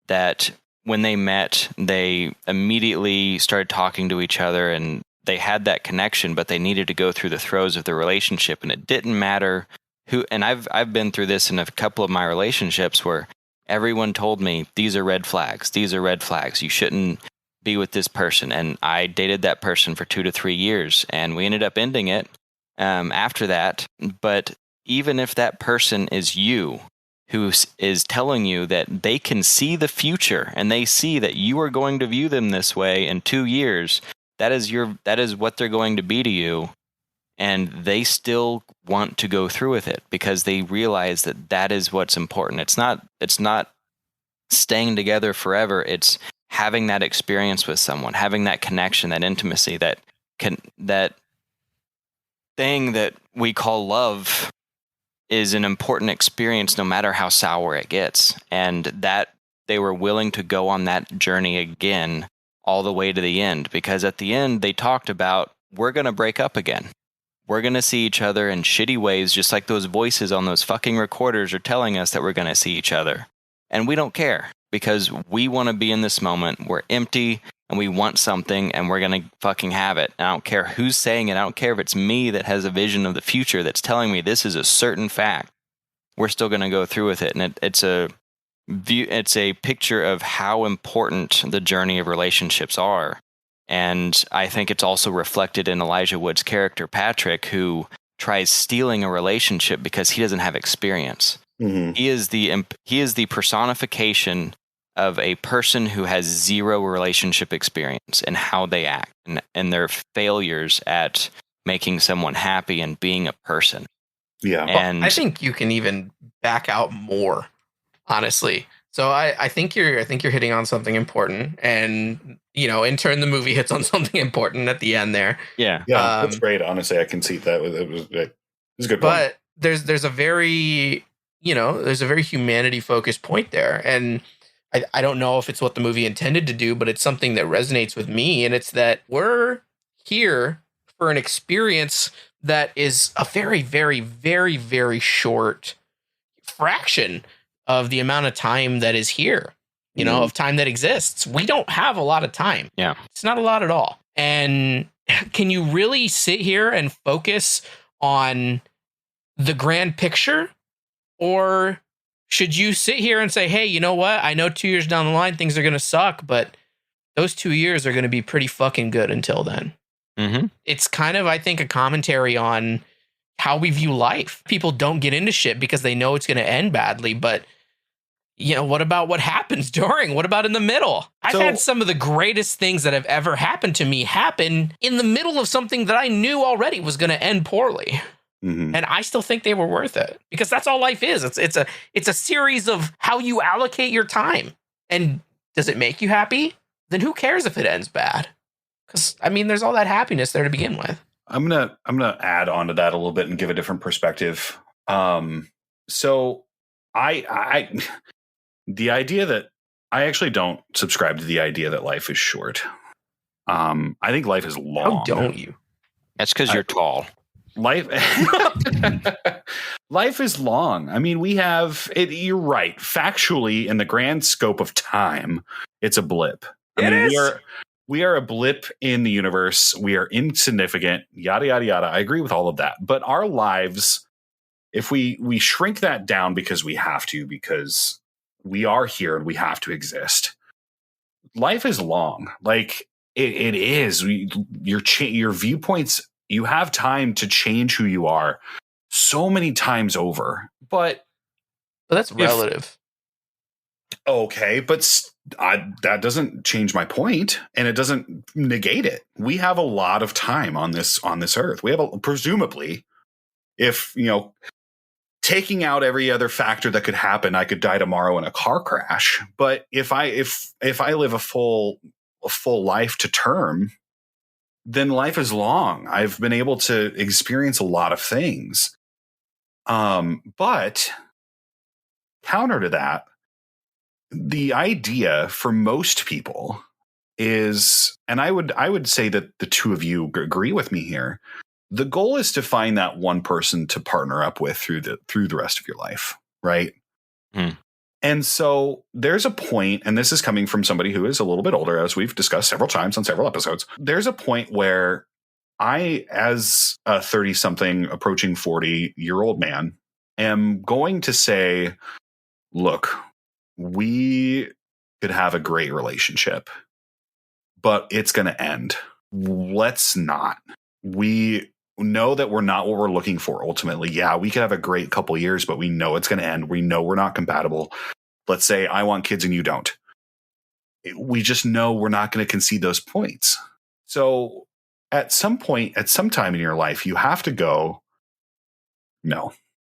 that when they met, they immediately started talking to each other, and they had that connection, but they needed to go through the throes of the relationship. And it didn't matter who, and I've been through this in a couple of my relationships where everyone told me, these are red flags. These are red flags. You shouldn't be with this person. And I dated that person for 2 to 3 years, and we ended up ending it after that. But even if that person is you, who is telling you that they can see the future and they see that you are going to view them this way in 2 years, that is what they're going to be to you. And they still want to go through with it because they realize that that is what's important. It's not staying together forever. It's having that experience with someone, having that connection, that intimacy, that thing that we call love is an important experience no matter how sour it gets. And that they were willing to go on that journey again all the way to the end, because at the end they talked about, we're going to break up again. We're going to see each other in shitty ways, just like those voices on those fucking recorders are telling us that we're going to see each other. And we don't care, because we want to be in this moment. We're empty and we want something, and we're going to fucking have it. And I don't care who's saying it. I don't care if it's me that has a vision of the future that's telling me this is a certain fact. We're still going to go through with it. And it's a picture of how important the journey of relationships are. And I think it's also reflected in Elijah Wood's character, Patrick, who tries stealing a relationship because he doesn't have experience. Mm-hmm. He is the personification of a person who has zero relationship experience and how they act and their failures at making someone happy and being a person. Yeah. And I think you can even back out more, honestly. So I think you're hitting on something important, and in turn the movie hits on something important at the end there. Yeah, that's great. Honestly, I can see that. It was a good point. But there's a very humanity focused point there, and I don't know if it's what the movie intended to do, but it's something that resonates with me, and it's that we're here for an experience that is a very, very, very, very short fraction of the amount of time that is here, of time that exists. We don't have a lot of time. Yeah. It's not a lot at all. And can you really sit here and focus on the grand picture? Or should you sit here and say, hey, you know what? I know 2 years down the line, things are going to suck, but those 2 years are going to be pretty fucking good until then. Mm-hmm. It's kind of, I think, a commentary on how we view life. People don't get into shit because they know it's going to end badly, but what about what happens during? What about in the middle? I've had some of the greatest things that have ever happened to me happen in the middle of something that I knew already was going to end poorly. Mm-hmm. And I still think they were worth it, because that's all life is. It's a series of how you allocate your time. And does it make you happy? Then who cares if it ends bad? Because there's all that happiness there to begin with. I'm gonna add on to that a little bit and give a different perspective. So I the idea that I actually don't subscribe to the idea that life is short. I think life is long. How don't you? That's because you're tall. Life is long. We have it. You're right. Factually, in the grand scope of time, it's a blip. We are a blip in the universe. We are insignificant, yada, yada, yada. I agree with all of that. But our lives, if we shrink that down because we have to, because we are here and we have to exist, life is long. Like it is. Your viewpoints, you have time to change who you are so many times over. But that's relative. Okay, but that doesn't change my point, and it doesn't negate it. We have a lot of time on this earth. We have presumably, if taking out every other factor that could happen, I could die tomorrow in a car crash. But if I live a full life to term, then life is long. I've been able to experience a lot of things. But counter to that, the idea for most people is, and I would say that the two of you agree with me here, the goal is to find that one person to partner up with through the rest of your life, right? And so there's a point, and this is coming from somebody who is a little bit older, as we've discussed several times on several episodes. There's a point where I, as a 30-something approaching 40-year-old man, am going to say, look, we could have a great relationship, but it's going to end. Let's not. We know that we're not what we're looking for ultimately. Yeah, we could have a great couple years, but we know it's going to end. We know we're not compatible. Let's say I want kids and you don't. We just know we're not going to concede those points. So at some point, at some time in your life, you have to go, no,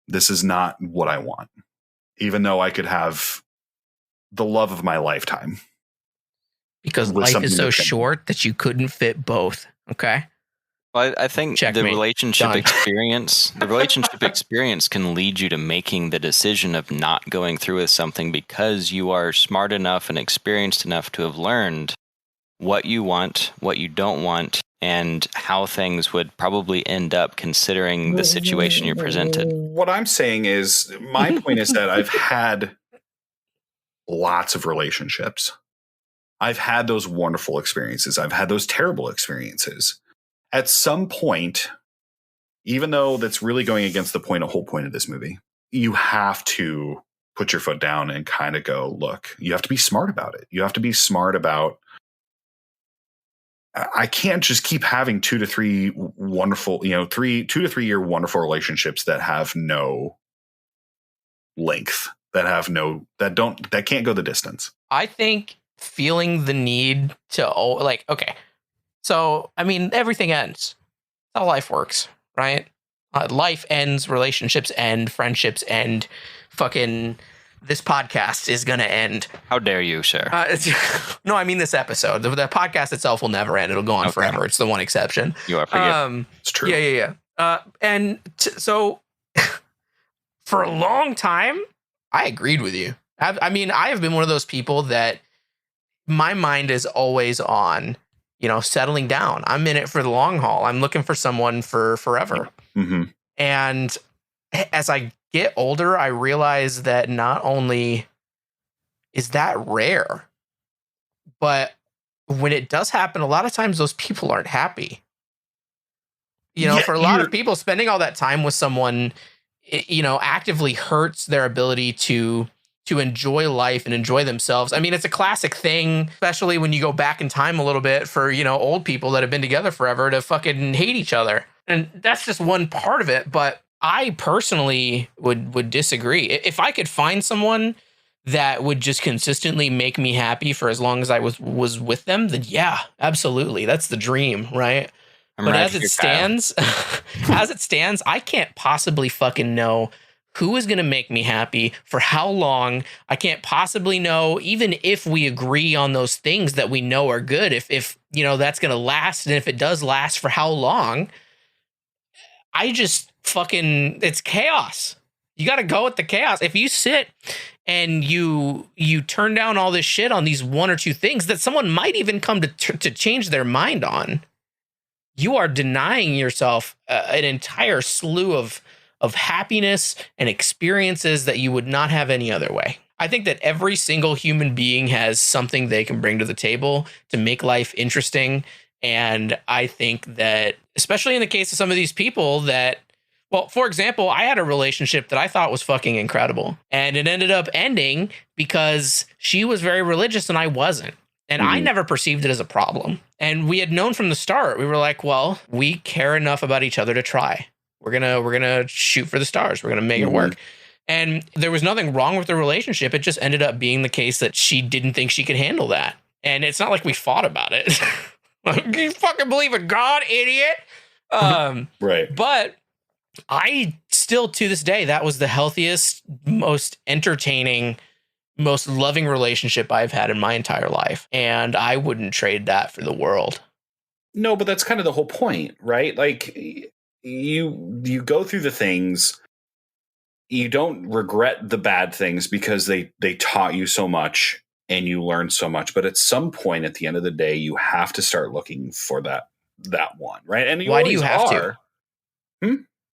this is not what I want. Even though I could have the love of my lifetime. Because life is so short that you couldn't fit both. Okay. Well, I think the relationship experience can lead you to making the decision of not going through with something because you are smart enough and experienced enough to have learned what you want, what you don't want, and how things would probably end up considering the situation you're presented. What I'm saying is, my point is that I've had lots of relationships. I've had those wonderful experiences. I've had those terrible experiences. At some point, even though that's really going against the whole point of this movie, you have to put your foot down and kind of go, look, you have to be smart about it. You have to be smart about, I can't just keep having 2 to 3 wonderful, 2 to 3 year wonderful relationships that have no length, that can't go the distance. I think feeling the need to, okay. So, I mean, everything ends. That's how life works, right? Life ends, relationships end, friendships end, fucking this podcast is going to end. How dare you, sir? No, I mean this episode. The podcast itself will never end. It'll go on forever. It's the one exception. You are forgiven. It's true. Yeah. So for a long time, I agreed with you. I mean, I have been one of those people that my mind is always on, settling down. I'm in it for the long haul. I'm looking for someone for forever. Mm-hmm. And as I get older, I realize that not only is that rare, but when it does happen, a lot of times those people aren't happy. For a lot of people, spending all that time with someone, actively hurts their ability to enjoy life and enjoy themselves. I mean, it's a classic thing, especially when you go back in time a little bit for, old people that have been together forever to fucking hate each other. And that's just one part of it. But I personally would disagree. If I could find someone that would just consistently make me happy for as long as I was with them, then yeah, absolutely. That's the dream, right? But as it stands, I can't possibly fucking know who is going to make me happy for how long. I can't possibly know, even if we agree on those things that we know are good, if that's going to last, and if it does last, for how long. I just it's chaos. You got to go with the chaos. If you sit and you turn down all this shit on these 1 or 2 things that someone might even come to change their mind on, you are denying yourself an entire slew of happiness and experiences that you would not have any other way. I think that every single human being has something they can bring to the table to make life interesting. And I think that, especially in the case of some of these people that, well, for example, I had a relationship that I thought was fucking incredible, and it ended up ending because she was very religious and I wasn't. And I never perceived it as a problem. And we had known from the start, we were like, well, we care enough about each other to try. We're gonna shoot for the stars. We're gonna make it work. And there was nothing wrong with the relationship. It just ended up being the case that she didn't think she could handle that. And it's not like we fought about it. Like, you fucking believe in God, idiot? Right. But I still to this day, that was the healthiest, most entertaining, most loving relationship I've had in my entire life. And I wouldn't trade that for the world. No, but that's kind of the whole point, right? Like you go through the things, you don't regret the bad things because they taught you so much and you learned so much. But at some point at the end of the day, you have to start looking for that one, right? And why do you have to?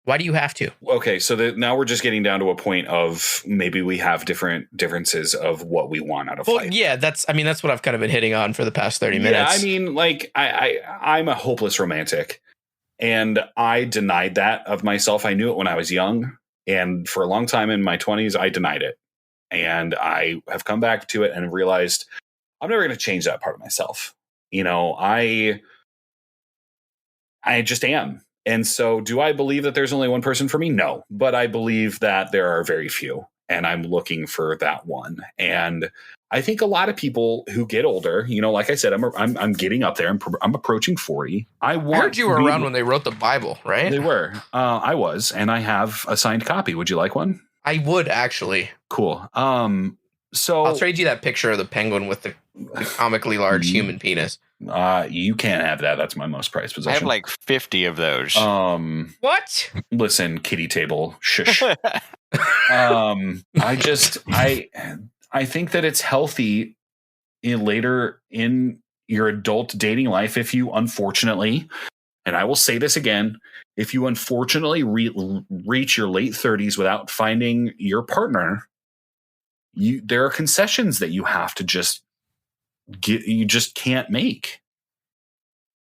Why do you have to? Okay, so now we're just getting down to a point of maybe we have differences of what we want out of life. Yeah, that's what I've kind of been hitting on for the past 30 minutes. Yeah, I mean, like I'm a hopeless romantic, and I denied that of myself. I knew it when I was young, and for a long time in my 20s, I denied it. And I have come back to it and realized I'm never going to change that part of myself. You know, I just am. And so do I believe that there's only one person for me? No, but I believe that there are very few, and I'm looking for that one. And I think a lot of people who get older, you know, like I said, I'm getting up there. I'm approaching 40. I heard you were around when they wrote the Bible, right? They were. I was, and I have a signed copy. Would you like one? I would, actually. Cool. So I'll trade you that picture of the penguin with the comically large human penis. You can't have that. That's my most prized possession. I have like 50 of those. What? Listen, kitty table, shush. I think that it's healthy later in your adult dating life if you unfortunately, and I will say this again, if you unfortunately reach your late 30s without finding your partner, there are concessions that you have to just you just can't make.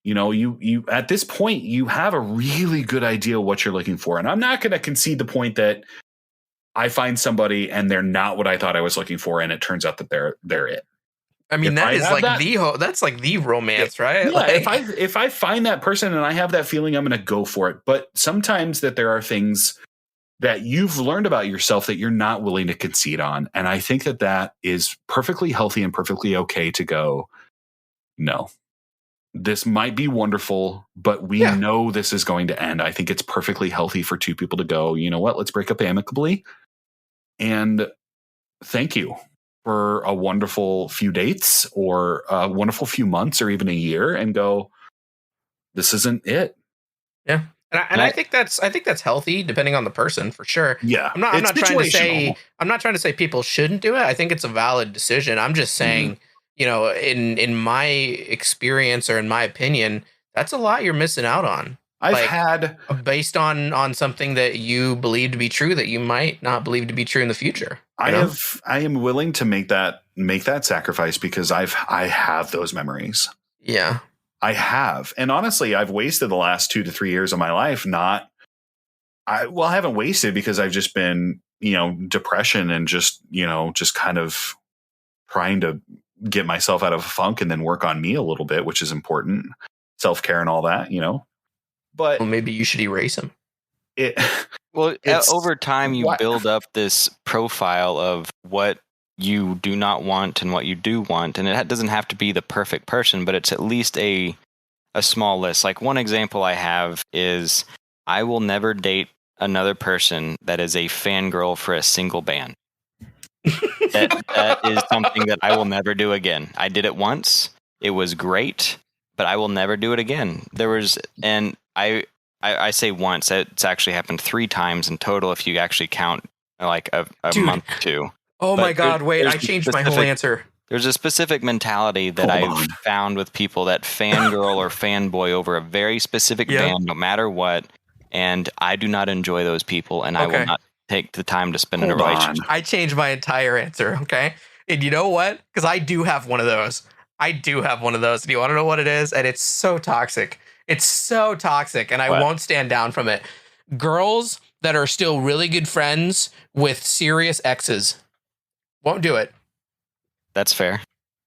You know, you at this point you have a really good idea what you're looking for. And I'm not going to concede the point that I find somebody and they're not what I thought I was looking for, and it turns out that they're it. I mean, that's like the romance, right? Yeah, like, if I find that person and I have that feeling, I'm going to go for it. But sometimes that there are things that you've learned about yourself that you're not willing to concede on. And I think that is perfectly healthy and perfectly okay to go, no, this might be wonderful, but we know this is going to end. I think it's perfectly healthy for two people to go, you know what, let's break up amicably. And thank you for a wonderful few dates or a wonderful few months or even a year, and go, this isn't it. Yeah. And I think that's healthy depending on the person, for sure. Yeah. I'm not trying to say people shouldn't do it. I think it's a valid decision. I'm just saying, you know, in my experience or in my opinion, that's a lot you're missing out on. I've had based on something that you believe to be true that you might not believe to be true in the future. I am willing to make that sacrifice because I have those memories. Yeah. I have. And honestly, I've wasted the last 2 to 3 years of my life I haven't wasted because I've just been, you know, depression and just kind of trying to get myself out of a funk and then work on me a little bit, which is important. Self-care and all that, you know. But maybe you should erase them. Over time, you build up this profile of what you do not want and what you do want, and it doesn't have to be the perfect person, but it's at least a small list. Like, one example I have is I will never date another person that is a fangirl for a single band. that is something that I will never do again. I did it once. It was great, but I will never do it again. I say once. It's actually happened 3 times in total if you actually count like a month or two. Oh my God, wait, I changed my whole answer. There's a specific mentality that I've found with people that fangirl or fanboy over a very specific band, no matter what, and I do not enjoy those people, and I will not take the time to spend in a relationship. I changed my entire answer, okay? And you know what? Because I do have one of those. And you want to know what it is? And it's so toxic. It's so toxic, and I won't stand down from it. Girls that are still really good friends with serious exes. Won't do it. That's fair.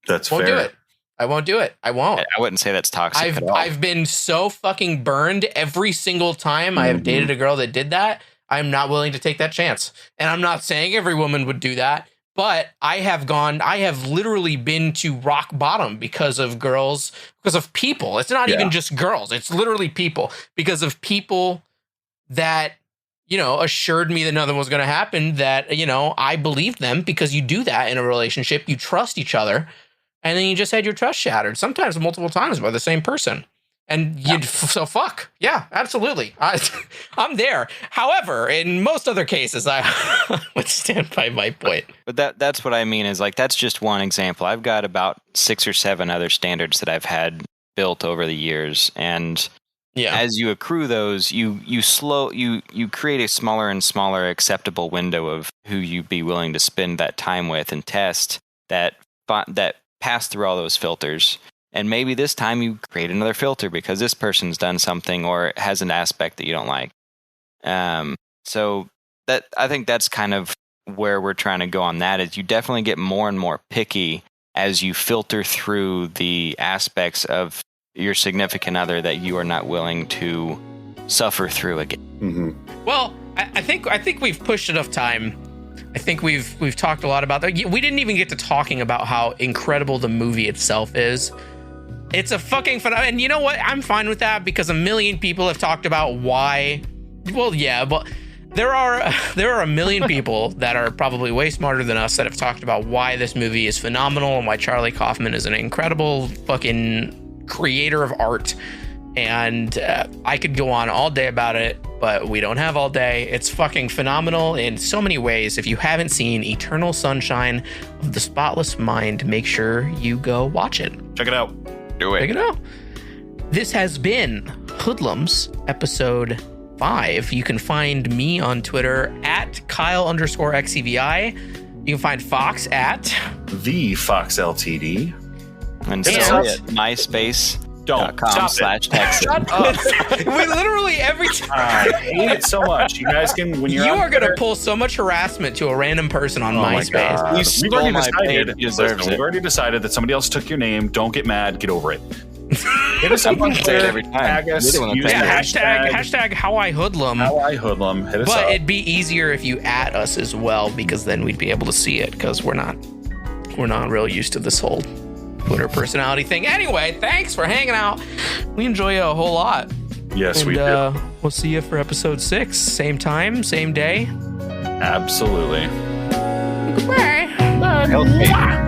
Won't do it. I won't do it. I won't. I wouldn't say that's toxic at all. I've been so fucking burned every single time I have dated a girl that did that. I'm not willing to take that chance. And I'm not saying every woman would do that, but I have literally been to rock bottom because of girls, because of people. It's not even just girls. It's literally people, because of people that assured me that nothing was going to happen, that, I believed them, because you do that in a relationship. You trust each other, and then you just had your trust shattered, sometimes multiple times by the same person. And so fuck. Yeah, absolutely. I'm there. However, in most other cases, I would stand by my point. But that's what I mean is like, that's just one example. I've got about 6 or 7 other standards that I've had built over the years. And as you accrue those, you create a smaller and smaller acceptable window of who you'd be willing to spend that time with and test that pass through all those filters. And maybe this time you create another filter because this person's done something or has an aspect that you don't like. So that, I think that's kind of where we're trying to go on that, is you definitely get more and more picky as you filter through the aspects of your significant other that you are not willing to suffer through again. Mm-hmm. Well, I think we've pushed enough time. I think we've talked a lot about that. We didn't even get to talking about how incredible the movie itself is. It's a fucking phenomenon. And you know what? I'm fine with that, because a million people have talked about why. Well, yeah, but there are a million people that are probably way smarter than us that have talked about why this movie is phenomenal and why Charlie Kaufman is an incredible fucking creator of art. And I could go on all day about it, but we don't have all day. It's fucking phenomenal in so many ways. If you haven't seen Eternal Sunshine of the Spotless Mind, make sure you go watch it. Check it out. Do it. Check it out. This has been Hoodlums, episode 5. You can find me on Twitter at Kyle_XCVI. You can find Fox at The Fox Ltd. And Sally at MySpace.com/Texas. Shut up. We literally every time. I hate it so much. You guys can, when you're You are going to pull so much harassment to a random person on MySpace. We've already decided that somebody else took your name. Don't get mad. Get over it. Hit us up on Twitter. Every time. Tag us. Hashtag how I hoodlum. How I hoodlum. Hit us up. But it'd be easier if you at us as well, because then we'd be able to see it, because we're not real used to this whole Twitter personality thing. Anyway, thanks for hanging out. We enjoy you a whole lot. Yes, we do. We'll see you for episode 6. Same time, same day. Absolutely. Goodbye. Bye.